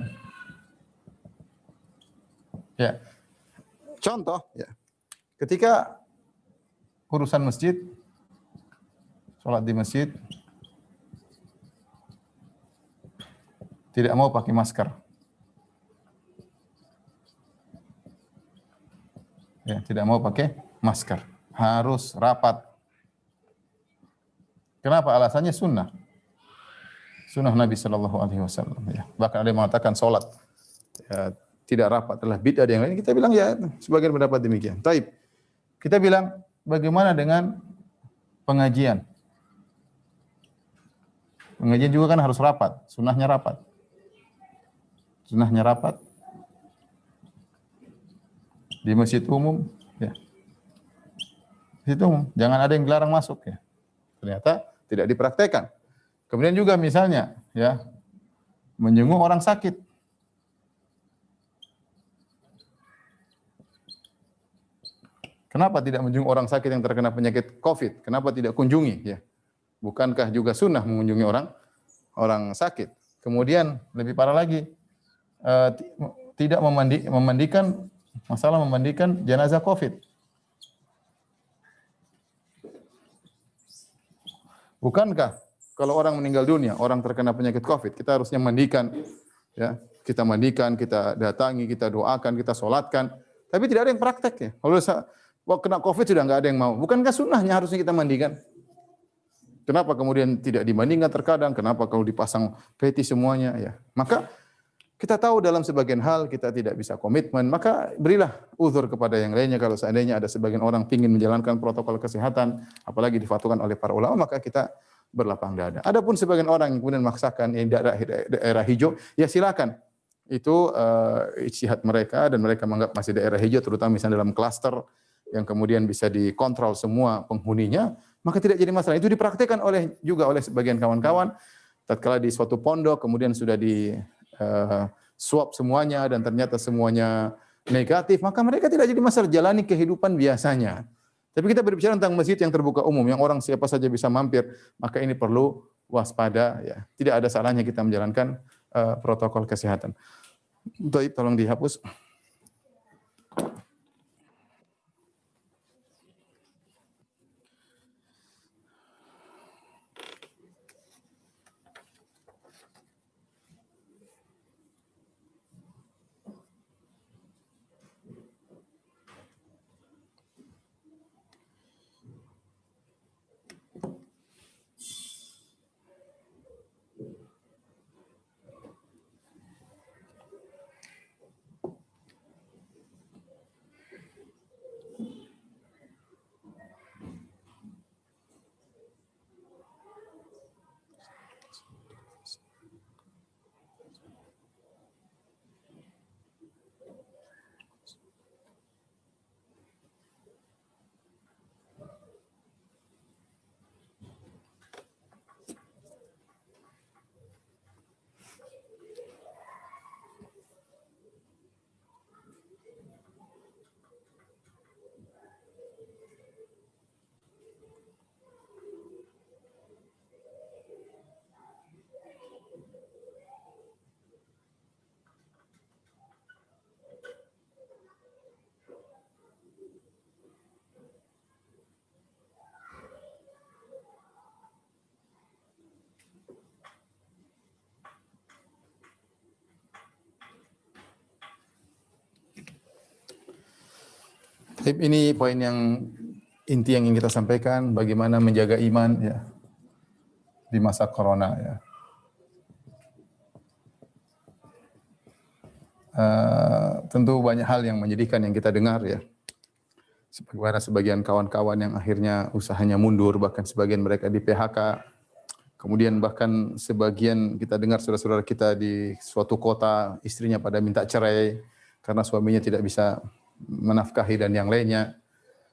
Ya. Contoh, ya. Ketika urusan masjid, sholat di masjid, tidak mau pakai masker. Ya, tidak mau pakai masker. Harus rapat. Kenapa? Alasannya sunnah. Sunnah Nabi Shallallahu Alaihi Wasallam. Ya. Bahkan ada yang mengatakan sholat ya, tidak rapat adalah bid'ah yang lain. Kita bilang ya sebagian pendapat demikian. Taib. Kita bilang bagaimana dengan pengajian? Pengajian juga kan harus rapat. Sunnahnya rapat. Sunnahnya rapat di masjid umum. Ya. Masjid umum. Jangan ada yang dilarang masuk. Ya. Ternyata tidak dipraktekkan. Kemudian juga misalnya, ya, menjenguk orang sakit. Kenapa tidak menjenguk orang sakit yang terkena penyakit COVID? Kenapa tidak kunjungi? Ya, bukankah juga sunnah mengunjungi orang sakit? Kemudian lebih parah lagi, tidak memandikan jenazah COVID. Bukankah kalau orang meninggal dunia, orang terkena penyakit COVID, kita harusnya mandikan, ya, kita mandikan, kita datangi, kita doakan, kita sholatkan. Tapi tidak ada yang praktek ya. Kalau kena COVID sudah nggak ada yang mau. Bukankah sunnahnya harusnya kita mandikan? Kenapa kemudian tidak dibandingkan terkadang? Kenapa kalau dipasang peti semuanya? Ya, maka kita tahu dalam sebagian hal kita tidak bisa komitmen, maka berilah uzur kepada yang lainnya. Kalau seandainya ada sebagian orang ingin menjalankan protokol kesehatan, apalagi difatwakan oleh para ulama, maka kita berlapang dada. Adapun sebagian orang yang kemudian memaksakan yang daerah hijau, ya silakan. Itu ijtihad mereka dan mereka menganggap masih daerah hijau, terutama misalnya dalam klaster yang kemudian bisa dikontrol semua penghuninya, maka tidak jadi masalah. Itu dipraktikkan oleh sebagian kawan-kawan. Tatkala di suatu pondok kemudian sudah di swab semuanya dan ternyata semuanya negatif, maka mereka tidak jadi masalah, jalani kehidupan biasanya. Tapi kita berbicara tentang masjid yang terbuka umum, yang orang siapa saja bisa mampir, maka ini perlu waspada. Ya. Tidak ada salahnya kita menjalankan protokol kesehatan. Baik, tolong dihapus. Ini poin yang inti yang ingin kita sampaikan, bagaimana menjaga iman ya di masa corona ya. Tentu banyak hal yang menyedihkan yang kita dengar ya. Sebagian kawan-kawan yang akhirnya usahanya mundur, bahkan sebagian mereka di PHK Kemudian bahkan sebagian kita dengar saudara-saudara kita di suatu kota, istrinya pada minta cerai karena suaminya tidak bisa menafkahi dan yang lainnya.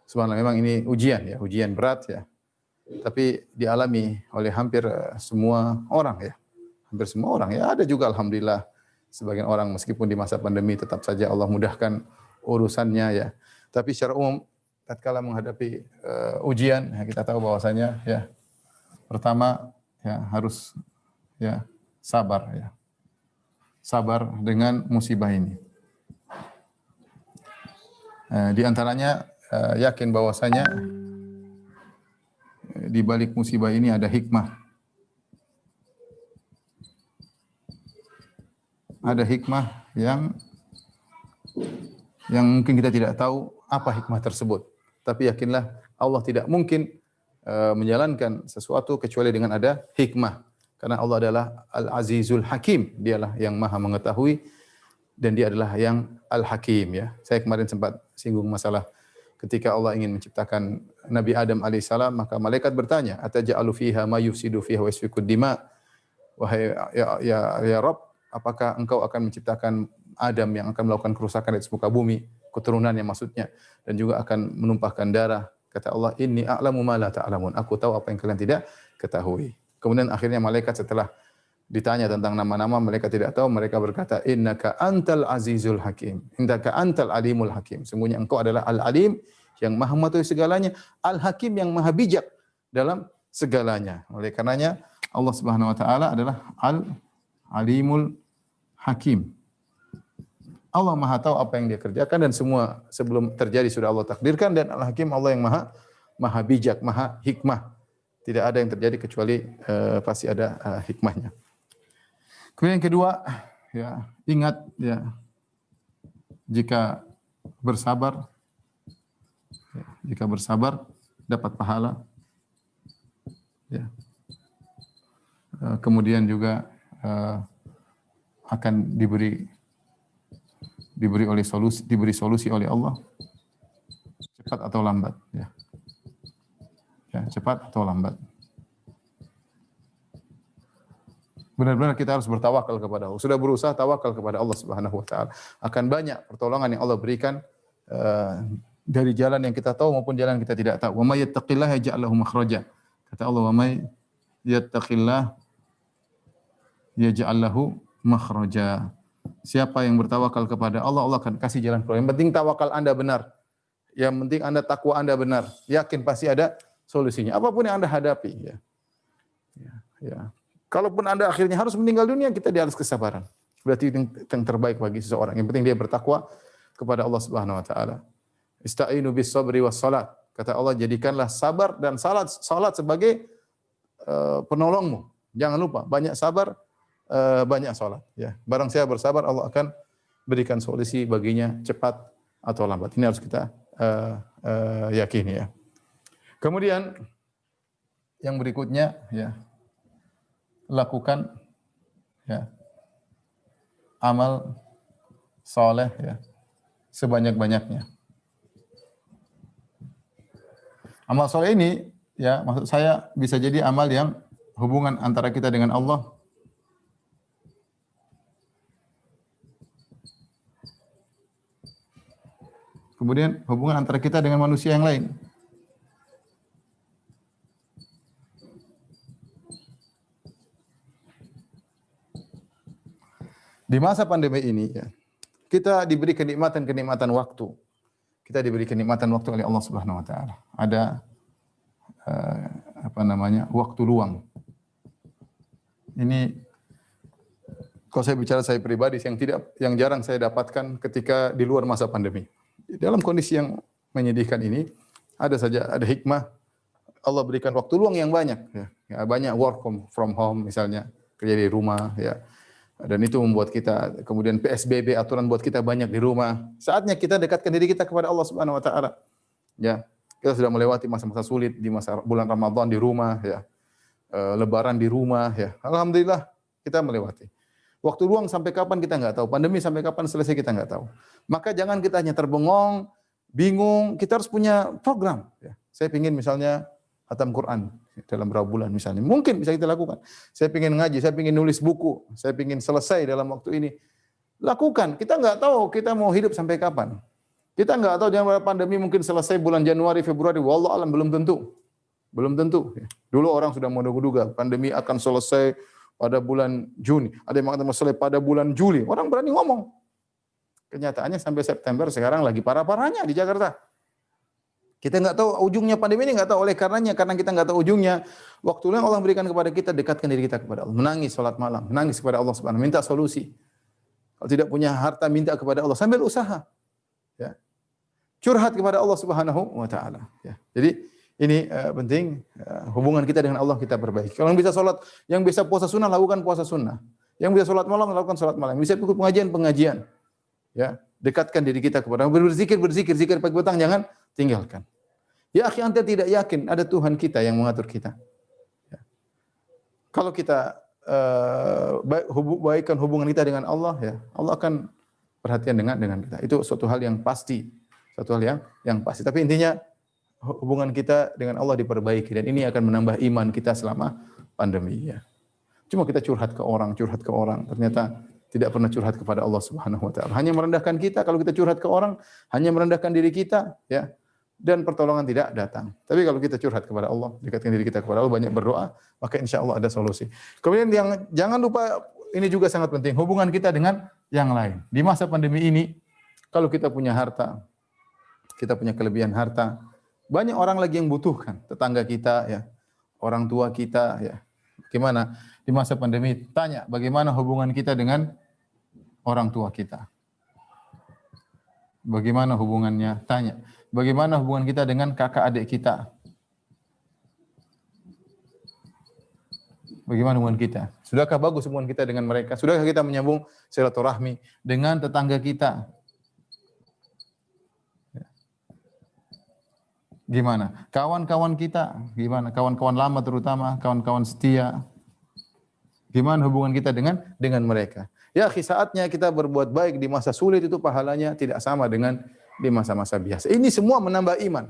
Subhanallah, memang ini ujian ya, ujian berat ya. Tapi dialami oleh hampir semua orang ya. Hampir semua orang ya. Ada juga alhamdulillah sebagian orang meskipun di masa pandemi tetap saja Allah mudahkan urusannya ya. Tapi secara umum tatkala menghadapi ujian ya, kita tahu bahwasanya ya pertama ya harus ya sabar ya. Sabar dengan musibah ini. Di antaranya yakin bahwasanya di balik musibah ini ada hikmah. Ada hikmah yang mungkin kita tidak tahu apa hikmah tersebut. Tapi yakinlah Allah tidak mungkin menjalankan sesuatu kecuali dengan ada hikmah. Karena Allah adalah Al-Azizul Hakim. Dialah yang Maha mengetahui dan Dia adalah yang Al-Hakim ya. Saya kemarin sempat singgung masalah ketika Allah ingin menciptakan Nabi Adam alaihissalam, maka malaikat bertanya, "Ataj'alu fiha ma yufsidu fiha wa yasfiku dima?" Wahai ya Rabb, apakah engkau akan menciptakan Adam yang akan melakukan kerusakan di muka bumi, keturunannya maksudnya, dan juga akan menumpahkan darah? Kata Allah, "Inni a'lamu ma la ta'lamun." Aku tahu apa yang kalian tidak ketahui. Kemudian akhirnya malaikat setelah ditanya tentang nama-nama, mereka tidak tahu, mereka berkata, "Innaka antal azizul hakim, innaka antal alimul hakim." Sungguhnya engkau adalah al-alim yang maha mengetahui segalanya, al-hakim yang maha bijak dalam segalanya. Oleh karenanya Allah Subhanahu wa taala adalah al-alimul hakim. Allah maha tahu apa yang Dia kerjakan dan semua sebelum terjadi sudah Allah takdirkan, dan al-hakim Allah yang maha bijak, maha hikmah. Tidak ada yang terjadi kecuali pasti ada hikmahnya. Kemudian yang kedua, ya, ingat ya, jika bersabar dapat pahala. Ya. Kemudian juga akan diberi solusi oleh Allah, cepat atau lambat. Ya. Ya, cepat atau lambat. Benar-benar kita harus bertawakal kepada Allah. Sudah berusaha tawakal kepada Allah Subhanahu wa taala. Akan banyak pertolongan yang Allah berikan dari jalan yang kita tahu maupun jalan yang kita tidak tahu. Wa may yattaqillaha yaj'al lahu makhraja. Kata Allah, "Wa may yattaqillaha yaj'al lahu makhraja." Siapa yang bertawakal kepada Allah, Allah akan kasih jalan keluar. Yang penting tawakal Anda benar. Yang penting Anda takwa Anda benar. Yakin pasti ada solusinya. Apapun yang Anda hadapi ya. Ya. Kalaupun Anda akhirnya harus meninggal dunia, kita di atas kesabaran. Berarti yang terbaik bagi seseorang. Yang penting dia bertakwa kepada Allah Subhanahu wa taala. Ista'inu bis sabri was salat. Kata Allah, jadikanlah sabar dan salat sebagai penolongmu. Jangan lupa, banyak sabar, banyak salat. Ya. Barang saya bersabar, Allah akan berikan solusi baginya cepat atau lambat. Ini harus kita yakini ya. Kemudian yang berikutnya ya, lakukan ya amal soleh ya sebanyak-banyaknya. Amal soleh ini ya maksud saya bisa jadi amal yang hubungan antara kita dengan Allah, kemudian hubungan antara kita dengan manusia yang lain. Di masa pandemi ini ya, kita diberi kenikmatan waktu. Kita diberi kenikmatan waktu oleh Allah Subhanahu wa taala. Ada waktu luang. Ini kalau saya bicara saya pribadi yang jarang saya dapatkan ketika di luar masa pandemi. Dalam kondisi yang menyedihkan ini ada hikmah. Allah berikan waktu luang yang banyak ya, banyak work from home misalnya, kerja di rumah ya. Dan itu membuat kita, kemudian PSBB, aturan buat kita banyak di rumah. Saatnya kita dekatkan diri kita kepada Allah Subhanahu wa taala. Ya, kita sudah melewati masa-masa sulit di masa bulan Ramadan di rumah ya. Lebaran di rumah ya. Alhamdulillah kita melewati. Waktu luang sampai kapan kita enggak tahu. Pandemi sampai kapan selesai kita enggak tahu. Maka jangan kita hanya terbengong, bingung, kita harus punya program ya. Saya ingin misalnya khatam Quran dalam berapa bulan misalnya. Mungkin bisa kita lakukan. Saya ingin ngaji, saya ingin nulis buku, saya ingin selesai dalam waktu ini. Lakukan. Kita nggak tahu kita mau hidup sampai kapan. Kita nggak tahu jangan pandemi mungkin selesai bulan Januari, Februari. Wallahu alam, belum tentu. Belum tentu. Dulu orang sudah menduga-duga pandemi akan selesai pada bulan Juni. Ada yang mengatakan selesai pada bulan Juli. Orang berani ngomong. Kenyataannya sampai September sekarang lagi parah-parahnya di Jakarta. Kita nggak tahu ujungnya pandemi ini, nggak tahu. Oleh karena kita nggak tahu ujungnya, waktu yang Allah berikan kepada kita, dekatkan diri kita kepada Allah. Menangis salat malam, menangis kepada Allah Subhanahu, minta solusi. Kalau tidak punya harta, minta kepada Allah sambil usaha. Ya. Curhat kepada Allah Subhanahu wa taala. Ya. Jadi ini penting, hubungan kita dengan Allah kita perbaiki. Kalau yang bisa salat, yang bisa puasa sunnah, lakukan puasa sunnah. Yang bisa salat malam, lakukan salat malam. Bisa ikut pengajian. Ya, dekatkan diri kita kepada Allah. Berzikir pagi petang, jangan tinggalkan. Ya akhi, anda tidak yakin ada Tuhan kita yang mengatur kita. Ya. Kalau kita baikkan hubungan kita dengan Allah, ya Allah akan perhatian dengan kita. Itu suatu hal yang pasti, yang pasti. Tapi intinya hubungan kita dengan Allah diperbaiki dan ini akan menambah iman kita selama pandemi. Ya. Cuma kita curhat ke orang, ternyata tidak pernah curhat kepada Allah Subhanahu wa taala. Hanya merendahkan kita. Kalau kita curhat ke orang, hanya merendahkan diri kita, ya. Dan pertolongan tidak datang. Tapi kalau kita curhat kepada Allah, dekatkan diri kita kepada Allah, banyak berdoa, maka insya Allah ada solusi. Kemudian yang jangan lupa, ini juga sangat penting, hubungan kita dengan yang lain. Di masa pandemi ini, kalau kita punya harta, kita punya kelebihan harta, banyak orang lagi yang butuhkan. Tetangga kita, ya, orang tua kita, ya. Gimana? Di masa pandemi, tanya bagaimana hubungan kita dengan orang tua kita. Bagaimana hubungannya? Tanya. Bagaimana hubungan kita dengan kakak adik kita? Bagaimana hubungan kita? Sudahkah bagus hubungan kita dengan mereka? Sudahkah kita menyambung silaturahmi dengan tetangga kita? Gimana? Kawan-kawan kita, gimana? Kawan-kawan lama terutama, kawan-kawan setia. Gimana hubungan kita dengan mereka? Ya, saatnya kita berbuat baik di masa sulit itu pahalanya tidak sama dengan di masa-masa biasa. Ini semua menambah iman.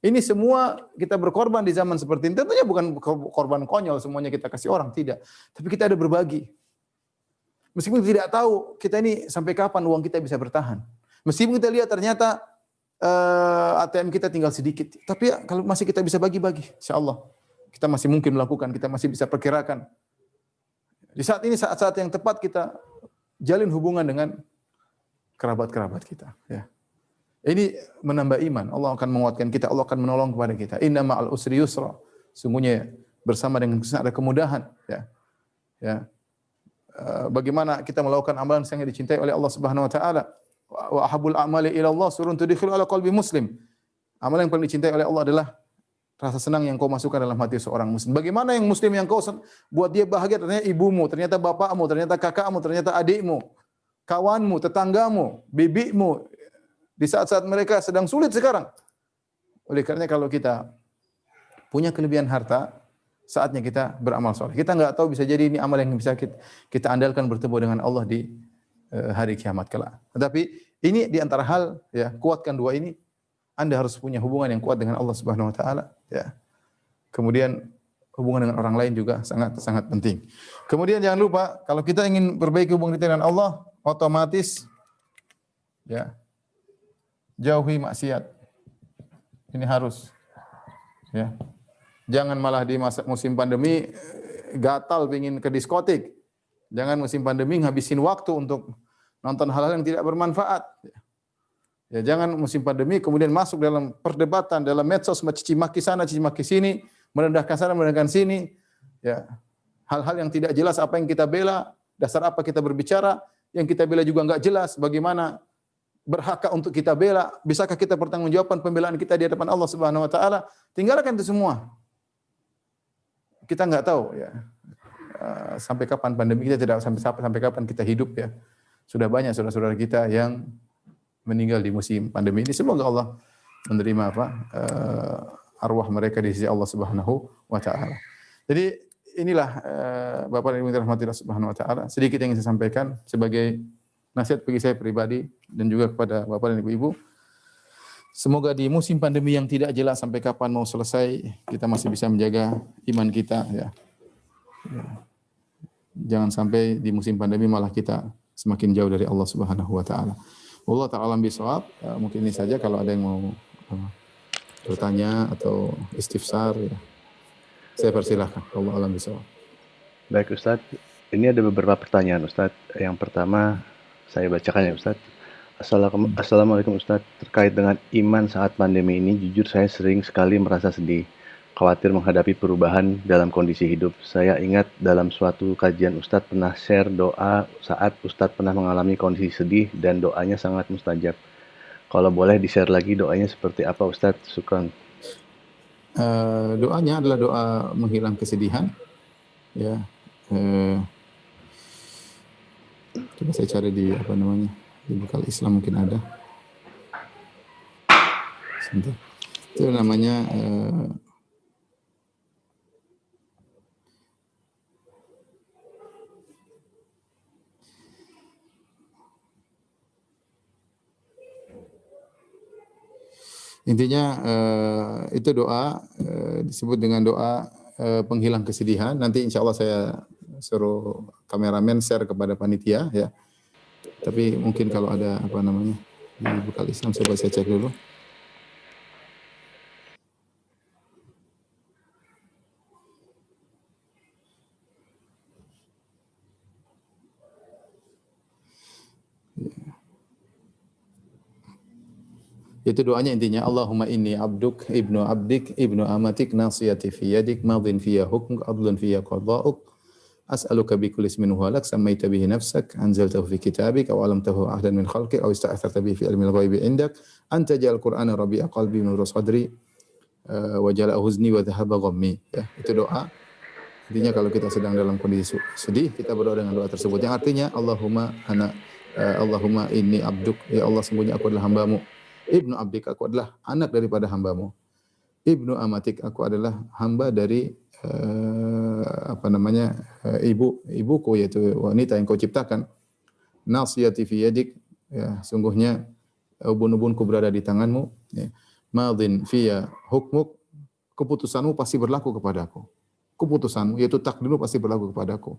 Ini semua kita berkorban di zaman seperti ini. Tentunya bukan korban konyol semuanya kita kasih orang, tidak. Tapi kita ada berbagi. Meskipun tidak tahu kita ini sampai kapan uang kita bisa bertahan. Meskipun kita lihat ternyata ATM kita tinggal sedikit. Tapi ya, kalau masih kita bisa bagi-bagi, insyaallah kita masih mungkin melakukan, kita masih bisa perkirakan. Di saat ini saat-saat yang tepat kita jalin hubungan dengan kerabat-kerabat kita. Ya. Ini menambah iman. Allah akan menguatkan kita. Allah akan menolong kepada kita. Inna ma'al usri yusra. Sungguhnya bersama dengan kesulitan ada kemudahan. Ya. Ya. Bagaimana kita melakukan amalan yang dicintai oleh Allah Subhanahu Wa Taala. Wa ahabul a'mali ila Allah surun tudkhilu ala qalbi muslim. Amalan yang paling dicintai oleh Allah adalah rasa senang yang kau masukkan dalam hati seorang muslim. Bagaimana yang muslim yang kau buat dia bahagia, ternyata ibumu, ternyata bapakmu, ternyata kakakmu, ternyata adikmu, kawanmu, tetanggamu, bibimu, di saat-saat mereka sedang sulit sekarang. Oleh karena kalau kita punya kelebihan harta, saatnya kita beramal soleh. Kita nggak tahu, bisa jadi ini amal yang bisa kita andalkan bertemu dengan Allah di hari kiamat kelak. Tetapi ini di antara hal, ya, kuatkan dua ini. Anda harus punya hubungan yang kuat dengan Allah Subhanahu Wa Taala. Ya. Kemudian hubungan dengan orang lain juga sangat penting. Kemudian jangan lupa, kalau kita ingin perbaiki hubungan kita dengan Allah, otomatis, ya, jauhi maksiat. Ini harus. Ya. Jangan malah di musim pandemi gatal pengin ke diskotik. Jangan musim pandemi ngabisin waktu untuk nonton hal-hal yang tidak bermanfaat. Ya, jangan musim pandemi kemudian masuk dalam perdebatan dalam medsos, mencaci maki sana, caci maki sini, merendahkan sana, merendahkan sini. Ya. Hal-hal yang tidak jelas apa yang kita bela, dasar apa kita berbicara, yang kita bela juga enggak jelas, bagaimana berhak untuk kita bela, bisakah kita pertanggungjawabkan pembelaan kita di hadapan Allah Subhanahu Wa Taala? Tinggalkan itu semua. Kita enggak tahu, ya. Sampai kapan pandemi kita, tidak sampai kapan kita hidup, ya. Sudah banyak saudara-saudara kita yang meninggal di musim pandemi ini. Semoga Allah menerima arwah mereka di sisi Allah Subhanahu Wa Taala. Jadi inilah Bapak dan Ibu yang dirahmati Allah Subhanahu Wa Taala, sedikit yang ingin saya sampaikan sebagai nasihat bagi saya pribadi dan juga kepada Bapak dan Ibu-ibu. Semoga di musim pandemi yang tidak jelas sampai kapan mau selesai, kita masih bisa menjaga iman kita ya. Jangan sampai di musim pandemi malah kita semakin jauh dari Allah Subhanahu wa taala. Allah ta'ala alam bisawab. Mungkin ini saja, kalau ada yang mau bertanya atau istifsar ya. Saya persilahkan. Allah alam bisawab. Baik Ustadz, ini ada beberapa pertanyaan Ustadz. Yang pertama saya bacakan ya Ustadz. Assalamualaikum Ustadz. Terkait dengan iman saat pandemi ini, jujur saya sering sekali merasa sedih, khawatir menghadapi perubahan dalam kondisi hidup. Saya ingat dalam suatu kajian Ustadz pernah share doa saat Ustadz pernah mengalami kondisi sedih dan doanya sangat mustajab. Kalau boleh di-share lagi doanya seperti apa Ustadz? Syukran. Doanya adalah doa menghilang kesedihan. Ya. Coba saya cari di di Bekal Islam mungkin ada. Sebentar. Itu namanya intinya itu doa disebut dengan doa penghilang kesedihan. Nanti insya Allah saya suruh kameramen share kepada panitia ya. Tapi mungkin kalau ada di Bekal Islam, coba saya cek dulu. Itu doanya intinya, Allahumma inni abduk ibnu abdik ibnu amatik nasiyati fi yadik madhin fiya hukmuk adlun fiya qada'uk as'aluka bi kulli ismin huwa lak sammaita bihi nafsak anzaltahu fi kitabik aw 'allamtahu ahdan min khalqik aw ista'tharta bihi fi ilmil ghaibi indak anta ja'al qur'ana rabi'a qalbi wa nura sadri wa jala'a huzni wa dhahaba ghammi. Ya, itu doa. Intinya kalau kita sedang dalam kondisi sedih, kita berdoa dengan doa tersebut yang artinya Allahumma inni abduk, ya Allah sungguhnya aku adalah hambamu. Ibnu abdik, aku adalah anak daripada hambamu. Ibnu amatik, aku adalah hamba dari ibuku, yaitu wanita yang kau ciptakan. Nasiyati fi yadik, ya, sungguhnya ubun-ubunku berada di tanganmu. Ya. Madhin fiya hukmuk, keputusanmu pasti berlaku kepadaku. Keputusanmu, yaitu takdirmu pasti berlaku kepadaku.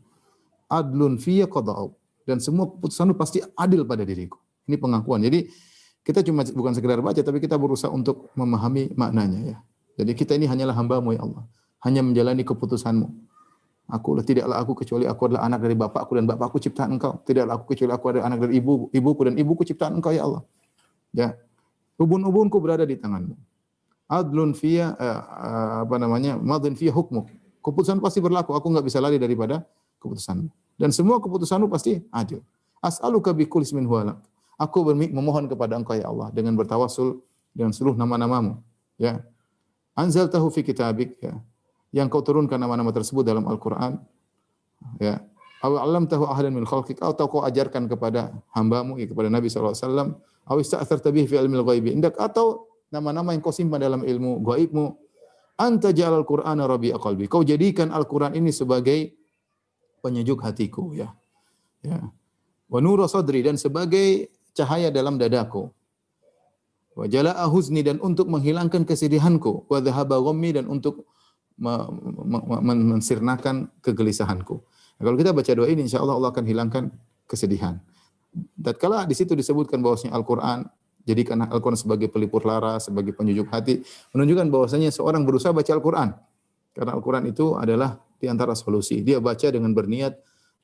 Adlun fiya qada'uk, dan semua keputusanmu pasti adil pada diriku. Ini pengakuan. Jadi kita bukan sekedar baca, tapi kita berusaha untuk memahami maknanya ya. Jadi kita ini hanyalah hamba-Mu ya Allah, hanya menjalani keputusan-Mu. Tidaklah aku kecuali aku adalah anak dari bapakku dan bapakku ciptaan Engkau. Tidaklah aku kecuali aku adalah anak dari ibuku dan ibuku ciptaan Engkau ya Allah. Ya, ubun-ubunku berada di tangan-Mu. Adlun fiya madhin fiya hukmuk. Keputusan pasti berlaku. Aku enggak bisa lari daripada keputusan-Mu. Dan semua keputusan-Mu pasti adil. As'aluka bi kulli ismin huwa lak. Aku memohon kepada Engkau ya Allah dengan bertawassul dengan seluruh nama-nama-Mu, ya. Anzaltahu fi kitabik, ya. Yang Kau turunkan nama-nama tersebut dalam Al-Qur'an, ya. Aw 'allamtahu ahadan min khalqik, atau Kau ajarkan kepada hamba-Mu, ya, kepada Nabi sallallahu alaihi wasallam, aw ista'tharta bihi fi ilmil ghaibi indak, atau nama-nama yang Kau simpan dalam ilmu gaibmu. Anta ja'alal Qur'ana rabi'a qalbi. Kau jadikan Al-Qur'an ini sebagai penyejuk hatiku, ya. Ya. Wa nura sadri, dan sebagai cahaya dalam dadaku. Wa jala'a huzni, dan untuk menghilangkan kesedihanku. Wa dhahaba ghammi, dan untuk mensirnakan kegelisahanku. Nah, kalau kita baca doa ini, insyaallah Allah akan hilangkan kesedihan. Tatkala di situ disebutkan bahwasanya Al-Qur'an, jadikan Al-Qur'an sebagai pelipur lara, sebagai penyejuk hati, menunjukkan bahwasanya seorang berusaha baca Al-Qur'an. Karena Al-Qur'an itu adalah di antara solusi. Dia baca dengan berniat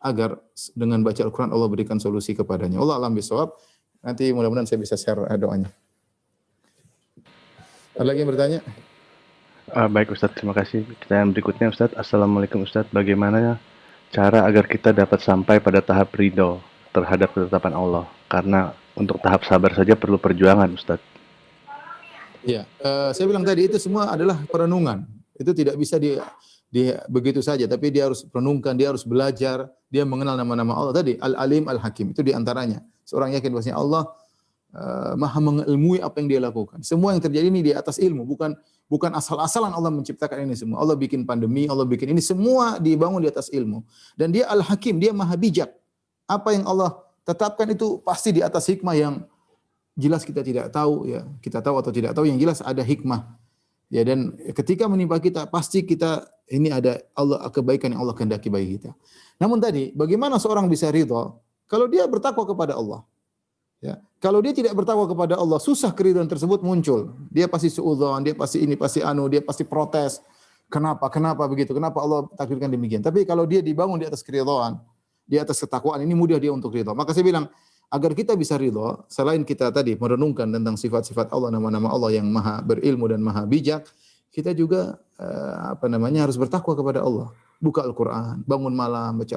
agar dengan baca Al-Qur'an Allah berikan solusi kepadanya. Allah alam bisawab. Nanti mudah-mudahan saya bisa share doanya. Ada lagi yang bertanya? Baik Ustadz, terima kasih. Pertanyaan berikutnya Ustadz. Assalamualaikum Ustadz. Bagaimana cara agar kita dapat sampai pada tahap ridho terhadap ketetapan Allah? Karena untuk tahap sabar saja perlu perjuangan Ustadz. Ya, saya bilang tadi itu semua adalah perenungan. Itu tidak bisa begitu saja, tapi dia harus renungkan, dia harus belajar, dia mengenal nama-nama Allah tadi, Al-Alim, Al-Hakim, itu diantaranya. Seorang yakin bahwasanya Allah maha mengilmui apa yang dia lakukan. Semua yang terjadi ini di atas ilmu, bukan asal-asalan Allah menciptakan ini semua. Allah bikin pandemi, Allah bikin ini semua dibangun di atas ilmu. Dan dia Al-Hakim, dia maha bijak. Apa yang Allah tetapkan itu pasti di atas hikmah yang jelas kita tidak tahu ya, kita tahu atau tidak tahu, yang jelas ada hikmah. Ya, dan ketika menimpa kita pasti kita ini ada kebaikan yang Allah kehendaki bagi kita. Namun tadi bagaimana seorang bisa ridha kalau dia bertakwa kepada Allah? Ya, kalau dia tidak bertakwa kepada Allah, susah keridhaan tersebut muncul. Dia pasti suudzon, dia pasti ini, pasti dia pasti protes. Kenapa begitu? Kenapa Allah takdirkan demikian? Tapi kalau dia dibangun di atas keridhaan, di atas ketakwaan, ini mudah dia untuk ridha. Maka saya bilang, agar kita bisa ridha, selain kita tadi merenungkan tentang sifat-sifat Allah, nama-nama Allah yang maha berilmu dan maha bijak, kita juga harus bertakwa kepada Allah. Buka Al-Quran, bangun malam, baca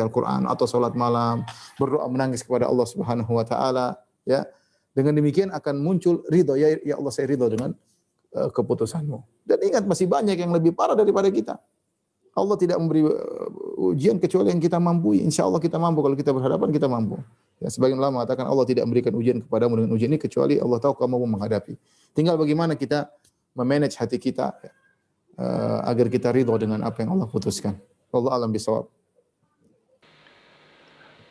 Al-Quran, atau salat malam, berdoa menangis kepada Allah Subhanahu wa taala, ya. Dengan demikian akan muncul ridha, ya Allah saya ridha dengan keputusanmu. Dan ingat, masih banyak yang lebih parah daripada kita. Allah tidak memberi ujian kecuali yang kita mampu. Insya Allah kita mampu, kalau kita berhadapan kita mampu. Ya, sebagian ulama mengatakan Allah tidak memberikan ujian kepadamu dengan ujian ini kecuali Allah tahu kamu mampu menghadapi. Tinggal bagaimana kita memanage hati kita agar kita ridha dengan apa yang Allah putuskan. Wallahu a'lam bishawab.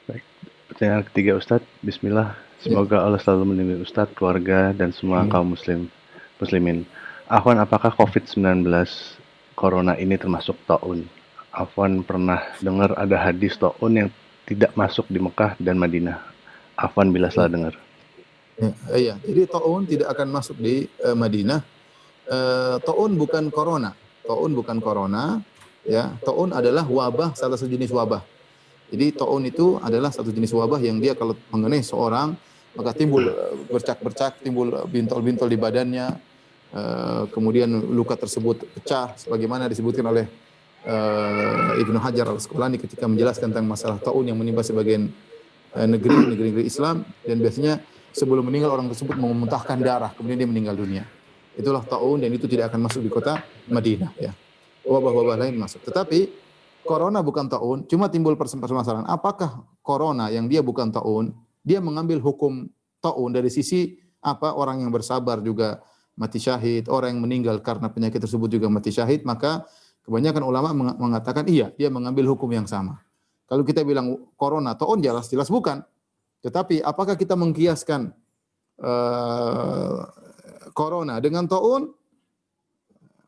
Baik, pertanyaan ketiga Ustadz. Bismillah. Semoga Allah selalu melindungi Ustadz, keluarga, dan semua kaum muslimin. Afwan, apakah COVID-19 Corona ini termasuk ta'un? Afwan pernah dengar ada hadis ta'un yang tidak masuk di Mekah dan Madinah. Afwan bila salah dengar. Iya, jadi ta'un tidak akan masuk di Madinah. Ta'un bukan corona. Ta'un bukan corona, ya. Ta'un adalah wabah, salah satu jenis wabah. Jadi ta'un itu adalah satu jenis wabah yang dia kalau mengenai seorang maka timbul bercak-bercak, timbul bintol-bintol di badannya. Kemudian luka tersebut pecah sebagaimana disebutkan oleh Ibnu Hajar Al-Asqalani ketika menjelaskan tentang masalah ta'un yang menimpa sebagian negeri Islam, dan biasanya sebelum meninggal orang tersebut memuntahkan darah, kemudian dia meninggal dunia. Itulah ta'un, dan itu tidak akan masuk di kota Madinah, ya. Wabah-wabah lain masuk. Tetapi corona bukan ta'un, cuma timbul permasalahan. Apakah corona yang dia bukan ta'un, dia mengambil hukum ta'un dari sisi apa? Orang yang bersabar juga mati syahid, orang yang meninggal karena penyakit tersebut juga mati syahid, maka kebanyakan ulama mengatakan iya, dia mengambil hukum yang sama. Kalau kita bilang corona ta'un, jelas bukan. Tetapi apakah kita mengkiaskan corona dengan ta'un?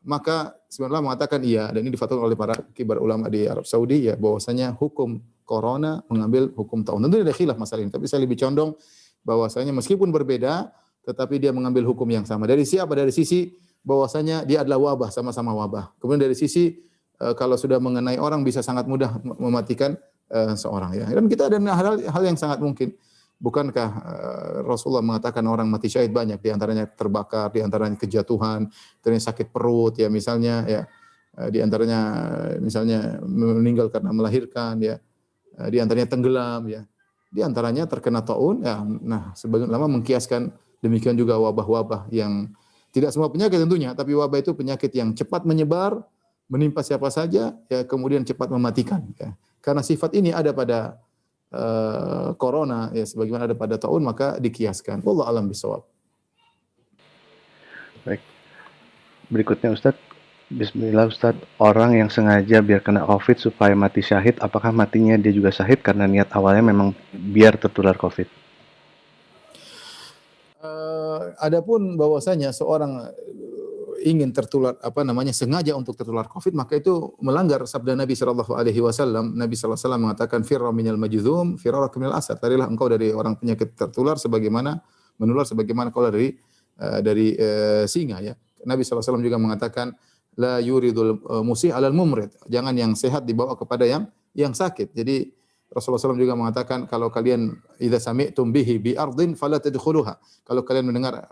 Maka sebenarnya mengatakan iya, dan ini difatwakan oleh para kibar ulama di Arab Saudi, ya, bahwasanya hukum corona mengambil hukum ta'un. Tentu ada khilaf masalah ini, tapi saya lebih condong bahwasanya meskipun berbeda, tetapi dia mengambil hukum yang sama. Dari siapa? Dari sisi bahwasanya dia adalah wabah, sama-sama wabah. Kemudian dari sisi kalau sudah mengenai orang bisa sangat mudah mematikan seorang, ya. Dan kita ada hal yang sangat mungkin. Bukankah Rasulullah mengatakan orang mati syahid banyak, di antaranya terbakar, di antaranya kejatuhan, di antaranya sakit perut, ya misalnya, ya, di antaranya misalnya meninggal karena melahirkan, ya, di antaranya tenggelam, ya, di antaranya terkena ta'un, ya. Nah, sebagian ulama mengkiaskan demikian juga wabah-wabah yang tidak semua penyakit tentunya, tapi wabah itu penyakit yang cepat menyebar, menimpa siapa saja, ya, kemudian cepat mematikan, ya. Karena sifat ini ada pada corona, ya, sebagaimana ada pada ta'un, maka dikiaskan. Wallahu a'lam bishawab. Baik. Berikutnya Ustadz. Bismillah Ustadz. Orang yang sengaja biar kena COVID supaya mati syahid, apakah matinya dia juga syahid karena niat awalnya memang biar tertular COVID? Adapun bahwasanya seorang ingin tertular sengaja untuk tertular COVID, maka itu melanggar sabda Nabi sallallahu alaihi wasallam. Nabi sallallahu alaihi wasallam mengatakan firra minal majdzum firaraka minal asad. Larilah engkau dari orang penyakit tertular sebagaimana kalau dari singa, ya. Nabi sallallahu alaihi wasallam juga mengatakan la yuridul musih alal mumrid. Jangan yang sehat dibawa kepada yang sakit. Jadi Rasulullah SAW juga mengatakan kalau kalian idza sami'tum bihi bi ardin fala tadkhuluha. Kalau kalian mendengar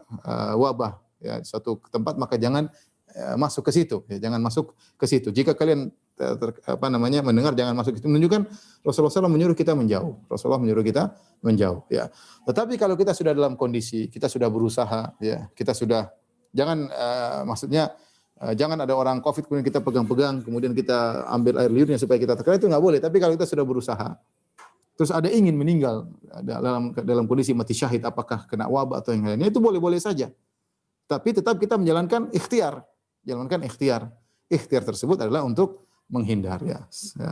wabah, ya, suatu tempat, maka jangan masuk ke situ, ya, jangan masuk ke situ. Jika kalian mendengar, jangan masuk ke situ. Menunjukkan Rasulullah SAW menyuruh kita menjauh. Rasulullah menyuruh kita menjauh, ya. Tetapi kalau kita sudah dalam kondisi, kita sudah berusaha, ya, kita sudah jangan ada orang COVID kemudian kita pegang-pegang, kemudian kita ambil air liurnya supaya kita terkena, itu nggak boleh. Tapi kalau kita sudah berusaha, terus ada ingin meninggal dalam kondisi mati syahid, apakah kena wabah atau yang lainnya, itu boleh-boleh saja. Tapi tetap kita menjalankan ikhtiar. Ikhtiar tersebut adalah untuk menghindar, ya.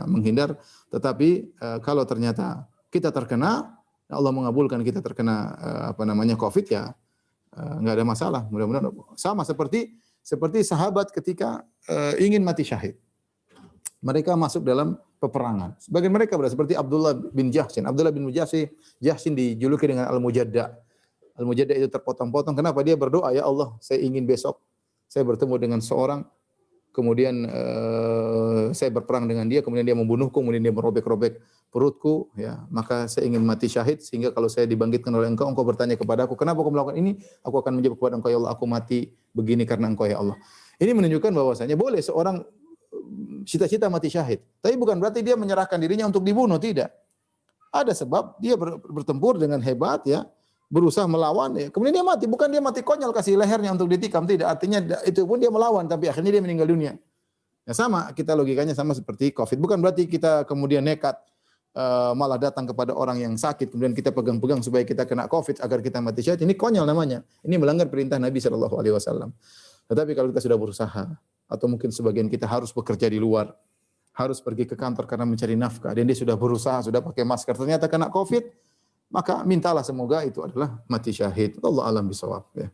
Menghindar. Tetapi kalau ternyata kita terkena, Allah mengabulkan kita terkena COVID ya nggak ada masalah. Mudah-mudahan sama seperti sahabat ketika ingin mati syahid. Mereka masuk dalam peperangan. Sebagian mereka seperti Abdullah bin Jahshin. Abdullah bin Jahshin dijuluki dengan Al-Mujadda. Al-Mujadda itu terpotong-potong. Kenapa? Dia berdoa, ya Allah, saya ingin besok saya bertemu dengan seorang, kemudian saya berperang dengan dia, kemudian dia membunuhku, kemudian dia merobek-robek perutku, ya, maka saya ingin mati syahid sehingga kalau saya dibangkitkan oleh engkau bertanya kepada aku, kenapa kau melakukan ini? Aku akan menjawab kepada engkau, ya Allah, aku mati begini karena engkau, ya Allah. Ini menunjukkan bahwasanya boleh seorang cita-cita mati syahid, tapi bukan berarti dia menyerahkan dirinya untuk dibunuh, tidak. Ada sebab dia bertempur dengan hebat, ya, berusaha melawan, ya, kemudian dia mati. Bukan dia mati konyol kasih lehernya untuk ditikam, tidak. Artinya itu pun dia melawan, tapi akhirnya dia meninggal dunia. Ya, sama, kita logikanya sama seperti COVID. Bukan berarti kita kemudian nekat malah datang kepada orang yang sakit, kemudian kita pegang-pegang supaya kita kena COVID agar kita mati syahid. Ini konyol namanya. Ini melanggar perintah Nabi SAW. Tetapi kalau kita sudah berusaha, atau mungkin sebagian kita harus bekerja di luar, harus pergi ke kantor karena mencari nafkah, dan dia sudah berusaha, sudah pakai masker, ternyata kena COVID, maka mintalah semoga itu adalah mati syahid. Allah alam bisawab. Ya.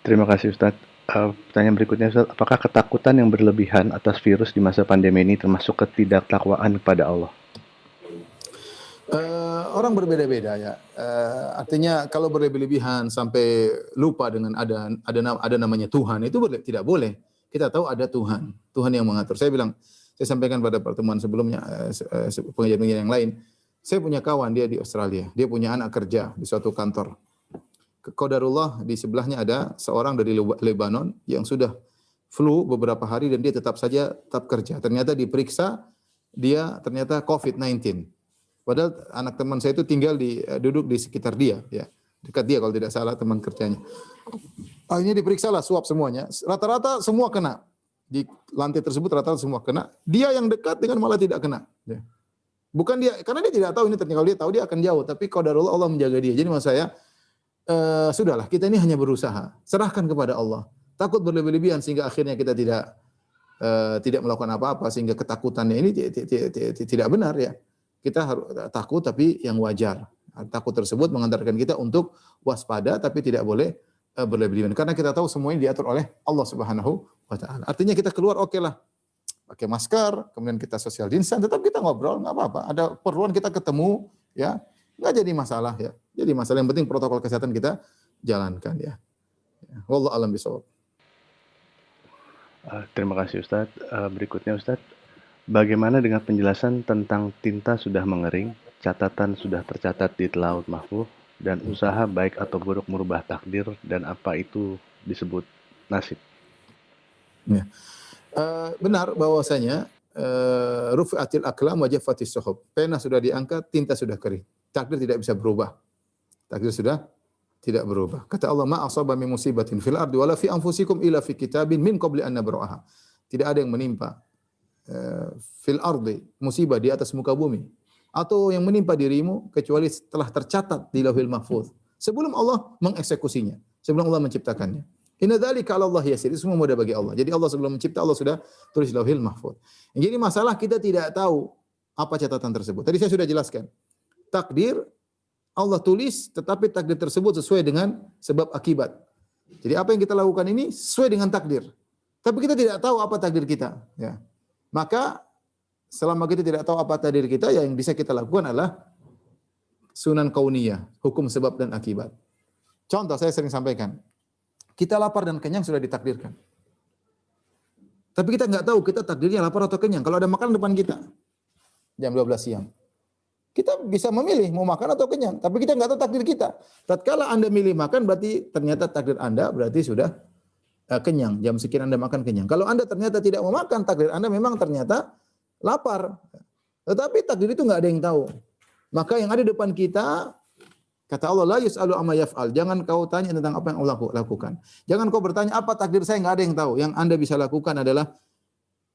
Terima kasih Ustaz. Pertanyaan berikutnya Ustaz, apakah ketakutan yang berlebihan atas virus di masa pandemi ini termasuk ketidaktakwaan kepada Allah? Orang berbeda-beda ya. Artinya kalau berlebihan sampai lupa dengan ada namanya Tuhan, itu tidak boleh. Kita tahu ada Tuhan yang mengatur. Saya sampaikan pada pertemuan sebelumnya, pengajian yang lain. Saya punya kawan, dia di Australia. Dia punya anak kerja di suatu kantor. Qadarullah di sebelahnya ada seorang dari Lebanon yang sudah flu beberapa hari dan dia tetap kerja. Ternyata diperiksa, dia ternyata COVID-19. Padahal anak teman saya itu duduk di sekitar dia, ya, dekat dia kalau tidak salah teman kerjanya. Akhirnya diperiksalah swab semuanya. Rata-rata semua kena. Di lantai tersebut rata-rata semua kena. Dia yang dekat dengan malah tidak kena. Ya. Bukan dia, karena dia tidak tahu ini ternyata, kalau dia tahu dia akan jauh. Tapi qadarullah Allah menjaga dia. Jadi maksud saya, sudahlah, kita ini hanya berusaha. Serahkan kepada Allah. Takut berlebih-lebihan sehingga akhirnya kita tidak melakukan apa-apa, sehingga ketakutannya ini tidak benar, ya. Kita harus takut tapi yang wajar. Takut tersebut mengantarkan kita untuk waspada tapi tidak boleh berlebihan. Karena kita tahu semuanya diatur oleh Allah Subhanahu wa taala. Artinya kita keluar oke lah. Pakai masker, kemudian kita social distancing, tetap kita ngobrol, enggak apa-apa. Ada perluan kita ketemu, ya. Enggak jadi masalah, ya. Jadi masalah yang penting protokol kesehatan kita jalankan, ya. Wallahu a'lam bishawab. Terima kasih Ustaz. Berikutnya Ustaz, bagaimana dengan penjelasan tentang tinta sudah mengering, catatan sudah tercatat di Laut Mahfuz, dan usaha baik atau buruk merubah takdir, dan apa itu disebut nasib? Ya. Benar bahwasanya rufi'atil aqlam wa jaffatis suhuf. Pena sudah diangkat, tinta sudah kering. Takdir tidak bisa berubah. Takdir sudah tidak berubah. Kata Allah, ma asaba min musibatin fil ardi wala fi anfusikum illa fi kitabin min qabli an nabra'aha. Tidak ada yang menimpa fil ardi, musibah di atas muka bumi, atau yang menimpa dirimu kecuali setelah tercatat di Lauhil Mahfuz sebelum Allah mengeksekusinya, sebelum Allah menciptakannya. Inna dzalika 'ala Allah yasir. Itu semua mudah bagi Allah. Jadi Allah sebelum mencipta, Allah sudah tulis Lauhil Mahfuz. Jadi masalah kita tidak tahu apa catatan tersebut. Tadi saya sudah jelaskan. Takdir Allah tulis, tetapi takdir tersebut sesuai dengan sebab akibat. Jadi apa yang kita lakukan ini sesuai dengan takdir. Tapi kita tidak tahu apa takdir kita, ya. Maka selama kita tidak tahu apa takdir kita, yang bisa kita lakukan adalah sunan kauniyah, hukum sebab dan akibat. Contoh saya sering sampaikan. Kita lapar dan kenyang sudah ditakdirkan. Tapi kita nggak tahu kita takdirnya lapar atau kenyang. Kalau ada makanan depan kita jam 12 siang, kita bisa memilih mau makan atau kenyang. Tapi kita nggak tahu takdir kita. Tatkala Anda milih makan, berarti ternyata takdir Anda berarti sudah kenyang. Jam sekian Anda makan kenyang. Kalau Anda ternyata tidak mau makan, takdir Anda memang ternyata lapar. Tetapi takdir itu nggak ada yang tahu. Maka yang ada di depan kita, kata Allah, la yus'alu amma yaf'al. Jangan kau tanya tentang apa yang Allah lakukan. Jangan kau bertanya apa takdir saya, enggak ada yang tahu. Yang Anda bisa lakukan adalah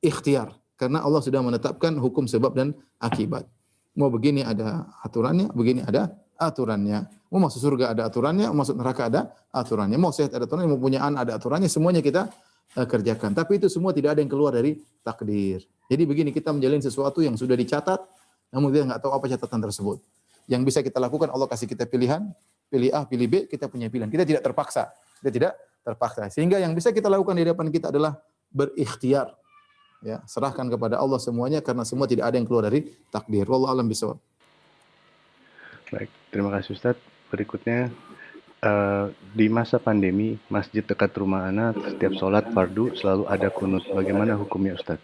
ikhtiar. Karena Allah sudah menetapkan hukum sebab dan akibat. Mau begini ada aturannya, begini ada aturannya. Mau masuk surga ada aturannya, mau masuk neraka ada aturannya. Mau sehat ada aturannya, mau punya anak ada aturannya. Semuanya kita kerjakan. Tapi itu semua tidak ada yang keluar dari takdir. Jadi begini, kita menjalin sesuatu yang sudah dicatat, namun dia nggak tahu apa catatan tersebut. Yang bisa kita lakukan, Allah kasih kita pilihan, pilih A, pilih B, kita punya pilihan. Kita tidak terpaksa. Sehingga yang bisa kita lakukan di depan kita adalah berikhtiar. Ya, serahkan kepada Allah semuanya karena semua tidak ada yang keluar dari takdir. Wallahu a'lam bishawab. Baik, terima kasih Ustadz. Berikutnya, di masa pandemi, masjid dekat rumah Ana setiap sholat fardu selalu ada kunut. Bagaimana hukumnya Ustadz?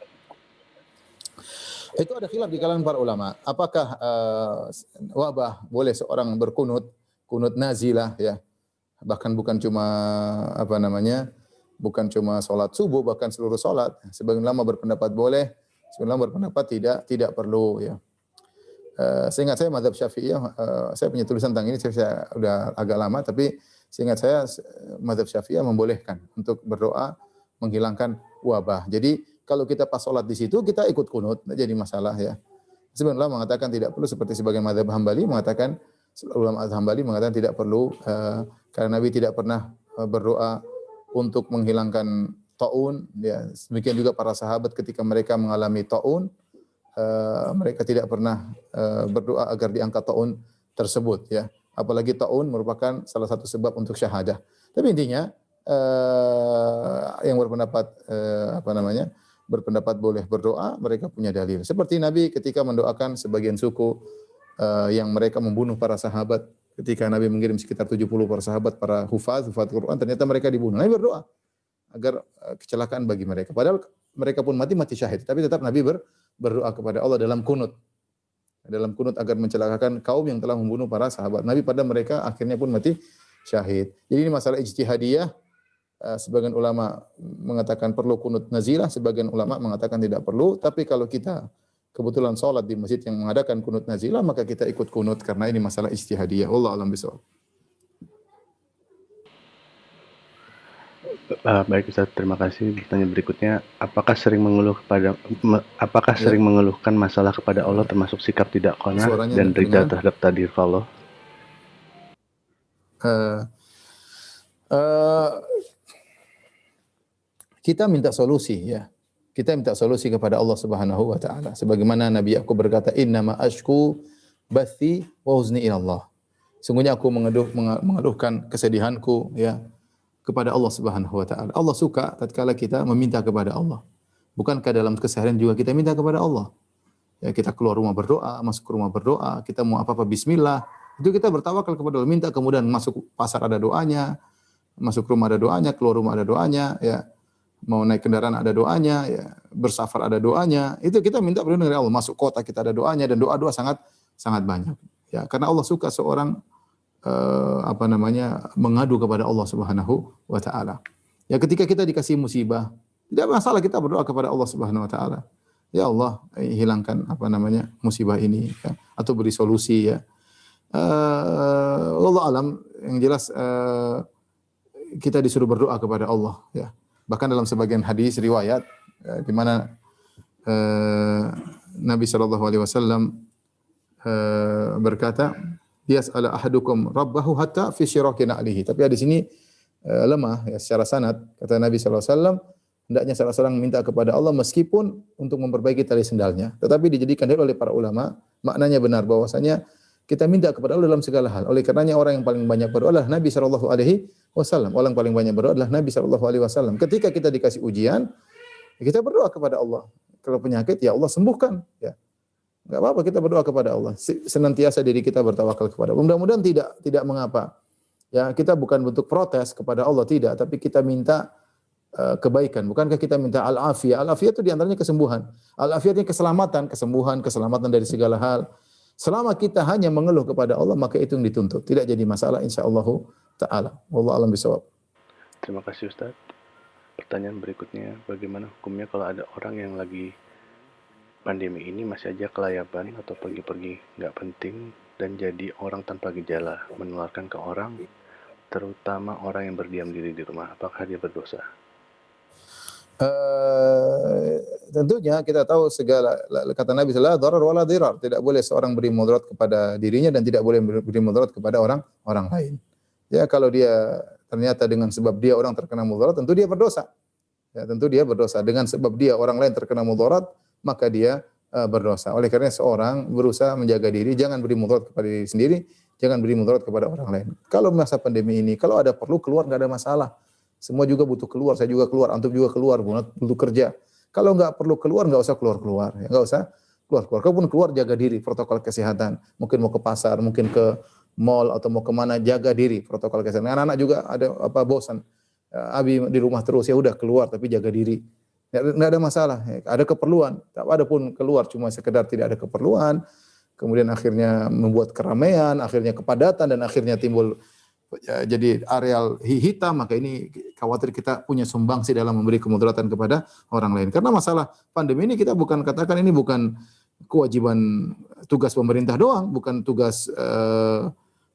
Itu ada khilaf di kalangan para ulama. Apakah wabah boleh seorang berkunut, kunut nazilah ya. Bahkan bukan cuma bukan cuma salat subuh, bahkan seluruh salat. Sebagian ulama berpendapat boleh, sebagian ulama berpendapat tidak perlu ya. Seingat saya mazhab Syafi'iyah, saya punya tulisan tentang ini, saya udah agak lama, tapi seingat saya mazhab Syafi'iyah membolehkan untuk berdoa menghilangkan wabah. Jadi kalau kita pas sholat di situ, kita ikut kunut, tidak jadi masalah ya. Sebagian ulama mengatakan tidak perlu, seperti sebagian mazhab Hambali mengatakan, ulama Hambali mengatakan tidak perlu, karena Nabi tidak pernah berdoa untuk menghilangkan taun. Ya. Demikian juga para sahabat ketika mereka mengalami taun, mereka tidak pernah berdoa agar diangkat taun tersebut. Ya. Apalagi taun merupakan salah satu sebab untuk syahadah. Tapi intinya, yang berpendapat berpendapat boleh berdoa, mereka punya dalil. Seperti Nabi ketika mendoakan sebagian suku yang mereka membunuh para sahabat, ketika Nabi mengirim sekitar 70 para sahabat, para hufaz Quran, ternyata mereka dibunuh. Nabi berdoa agar kecelakaan bagi mereka. Padahal mereka pun mati syahid, tapi tetap Nabi berdoa kepada Allah dalam kunut. Dalam kunut agar mencelakakan kaum yang telah membunuh para sahabat. Nabi pada mereka akhirnya pun mati syahid. Jadi ini masalah ijtihadiyah. Sebagian ulama mengatakan perlu kunut nazilah, sebagian ulama mengatakan tidak perlu. Tapi kalau kita kebetulan sholat di masjid yang mengadakan kunut nazilah, maka kita ikut kunut karena ini masalah ijtihadiyah. Wallahu a'lam bishawab. Baik Ustaz, terima kasih. Pertanyaan berikutnya, apakah sering mengeluhkan masalah kepada Allah termasuk sikap tidak qanaah dan ridha terhadap takdir Allah? Kita minta solusi ya. Kita minta solusi kepada Allah Subhanahu wa taala. Sebagaimana Nabi Yakub berkata, "Innama ashku bathi wa huzni ila Allah." Sungguhnya aku mengeluhkan kesedihanku ya kepada Allah Subhanahu wa taala. Allah suka tatkala kita meminta kepada Allah. Bukankah dalam keseharian juga kita minta kepada Allah? Ya, kita keluar rumah berdoa, masuk ke rumah berdoa, kita mau apa-apa bismillah. Itu kita bertawakal kepada Allah, minta, kemudian masuk pasar ada doanya, masuk rumah ada doanya, keluar rumah ada doanya ya. Mau naik kendaraan ada doanya, ya, bersafar ada doanya. Itu kita minta perlindungan dari Allah. Masuk kota kita ada doanya dan doa-doa sangat banyak. Ya, karena Allah suka seorang mengadu kepada Allah Subhanahu wa taala. Ya, ketika kita dikasih musibah, tidak masalah kita berdoa kepada Allah Subhanahu wa taala. Ya Allah, hilangkan musibah ini ya, atau beri solusi ya. Wallahu alam, yang jelas kita disuruh berdoa kepada Allah ya. Bahkan dalam sebagian hadis riwayat di mana Nabi sallallahu alaihi wasallam berkata, "Yas'ala ahadukum rabbahu hatta fi syiraki na'lihi." Tapi hadis ini lemah ya secara sanad. Kata Nabi sallallahu alaihi wasallam, hendaknya salah seorang minta kepada Allah meskipun untuk memperbaiki tali sendalnya. Tetapi dijadikan dalil oleh para ulama, maknanya benar bahwasanya kita minta kepada Allah dalam segala hal. Oleh karenanya orang yang paling banyak berdoa adalah Nabi sallallahu alaihi wasallam. Orang paling banyak berdoa adalah Nabi sallallahu alaihi wasallam. Ketika kita dikasih ujian, kita berdoa kepada Allah. Kalau penyakit, ya Allah sembuhkan, ya. Enggak apa-apa kita berdoa kepada Allah. Senantiasa diri kita bertawakal kepada Allah. Mudah-mudahan tidak mengapa. Ya, kita bukan bentuk protes kepada Allah, tidak, tapi kita minta kebaikan. Bukankah kita minta al-afiyah? Al-afiyah itu diantaranya kesembuhan. Al-afiyah itu keselamatan, keselamatan dari segala hal. Selama kita hanya mengeluh kepada Allah, maka itu yang dituntut. Tidak jadi masalah insyaallah ta'ala. Wallahu a'lam bishawab. Terima kasih Ustaz. Pertanyaan berikutnya, bagaimana hukumnya kalau ada orang yang lagi pandemi ini masih aja kelayaban atau pergi-pergi nggak penting dan jadi orang tanpa gejala, menularkan ke orang, terutama orang yang berdiam diri di rumah. Apakah dia berdosa? Tentunya kita tahu segala, kata Nabi sallallahu alaihi wasallam, darar wala dirar, tidak boleh seorang beri mudarat kepada dirinya dan tidak boleh beri mudarat kepada orang lain. Ya, kalau dia ternyata dengan sebab dia orang terkena mudarat, tentu dia berdosa. Ya, tentu dia berdosa. Dengan sebab dia orang lain terkena mudarat, maka dia berdosa. Oleh karena seorang berusaha menjaga diri, jangan beri mudarat kepada diri sendiri, jangan beri mudarat kepada orang lain. Kalau masa pandemi ini, kalau ada perlu keluar nggak ada masalah. Semua juga butuh keluar, saya juga keluar, antum juga keluar, butuh kerja. Kalau nggak perlu keluar, nggak usah keluar-keluar, ya, nggak usah keluar-keluar. Kalaupun keluar, jaga diri, protokol kesehatan. Mungkin mau ke pasar, mungkin ke mall atau mau kemana, jaga diri, protokol kesehatan. Anak-anak juga ada bosan. Abi di rumah terus, ya udah keluar tapi jaga diri. Nggak ada masalah. Ada keperluan. Ada pun keluar cuma sekedar tidak ada keperluan, kemudian akhirnya membuat keramaian, akhirnya kepadatan dan akhirnya timbul jadi areal hitam, maka ini khawatir kita punya sumbangsi dalam memberi kemudaratan kepada orang lain. Karena masalah pandemi ini kita bukan katakan ini bukan kewajiban tugas pemerintah doang, bukan tugas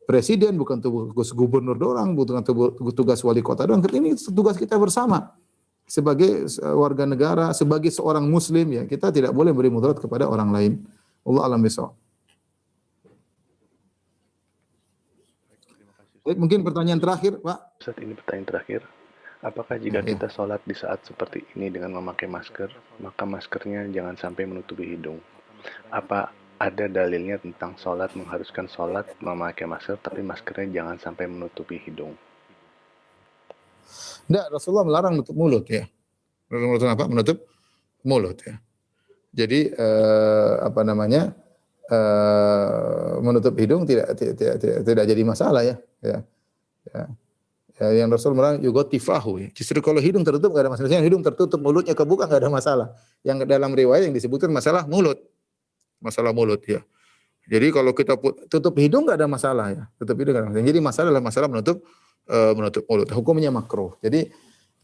presiden, bukan tugas gubernur doang, bukan tugas wali kota doang. Ini tugas kita bersama sebagai warga negara, sebagai seorang muslim ya, kita tidak boleh beri mudarat kepada orang lain. Allah alam bisawab. Baik, mungkin pertanyaan terakhir, Pak. Ustaz, ini pertanyaan terakhir. Apakah jika kita sholat di saat seperti ini dengan memakai masker, maka maskernya jangan sampai menutupi hidung? Apa ada dalilnya tentang sholat mengharuskan sholat memakai masker, tapi maskernya jangan sampai menutupi hidung? Enggak, Rasulullah melarang menutup mulut ya. Menutup apa? Menutup mulut ya. Jadi menutup hidung tidak jadi masalah ya. Ya, yang Rasul melarang juga tifahu ya. Justru kalau hidung tertutup enggak ada masalah. Yang hidung tertutup, mulutnya kebuka enggak ada masalah. Yang dalam riwayat yang disebutkan masalah mulut. Masalah mulut ya. Jadi kalau kita tutup hidung enggak ada masalah ya. Tutup hidung enggak ada masalah. Jadi masalah adalah masalah menutup mulut. Hukumnya makruh. Jadi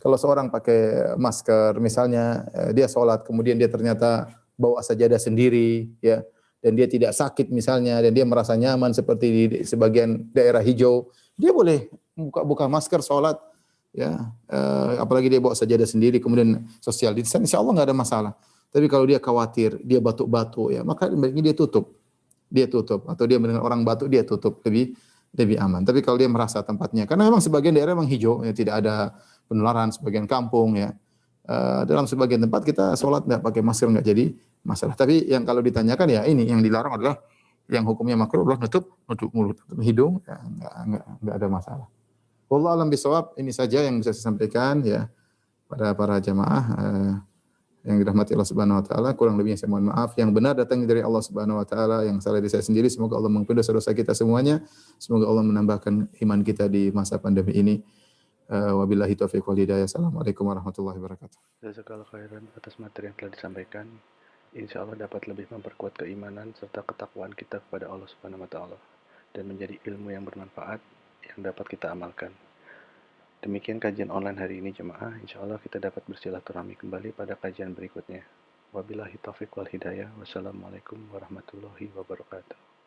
kalau seorang pakai masker misalnya dia sholat kemudian dia ternyata bawa sajadah sendiri ya, dan dia tidak sakit misalnya, dan dia merasa nyaman seperti di sebagian daerah hijau, dia boleh buka masker sholat ya, apalagi dia bawa sajadah sendiri kemudian social distancing, insya Allah nggak ada masalah. Tapi kalau dia khawatir, dia batuk-batuk ya, maka baiknya dia tutup atau dia mendengar orang batuk dia tutup, lebih aman. Tapi kalau dia merasa tempatnya, karena memang sebagian daerah memang hijau ya, tidak ada penularan, sebagian kampung ya. Dalam sebagian tempat kita sholat nggak pakai masker nggak jadi masalah. Tapi yang kalau ditanyakan ya ini yang dilarang adalah yang hukumnya makruh adalah nutup mulut, nutup hidung, ya, nggak ada masalah. Wallahu alam bisawab. Ini saja yang bisa saya sampaikan ya pada para jamaah yang dirahmati Allah Subhanahu wa taala. Kurang lebihnya saya mohon maaf. Yang benar datangnya dari Allah Subhanahu wa taala, yang salah dari saya sendiri. Semoga Allah mengampuni dosa-dosa kita semuanya. Semoga Allah menambahkan iman kita di masa pandemi ini. Wabillahi taufiq wal hidayah. Assalamualaikum warahmatullahi wabarakatuh. Jazakallahu khairan atas materi yang telah disampaikan. Insya Allah dapat lebih memperkuat keimanan serta ketakwaan kita kepada Allah Subhanahu wa taala dan menjadi ilmu yang bermanfaat yang dapat kita amalkan. Demikian kajian online hari ini jemaah. Insya Allah kita dapat bersilaturahmi kembali pada kajian berikutnya. Wabillahi taufiq wal hidayah. Wassalamualaikum warahmatullahi wabarakatuh.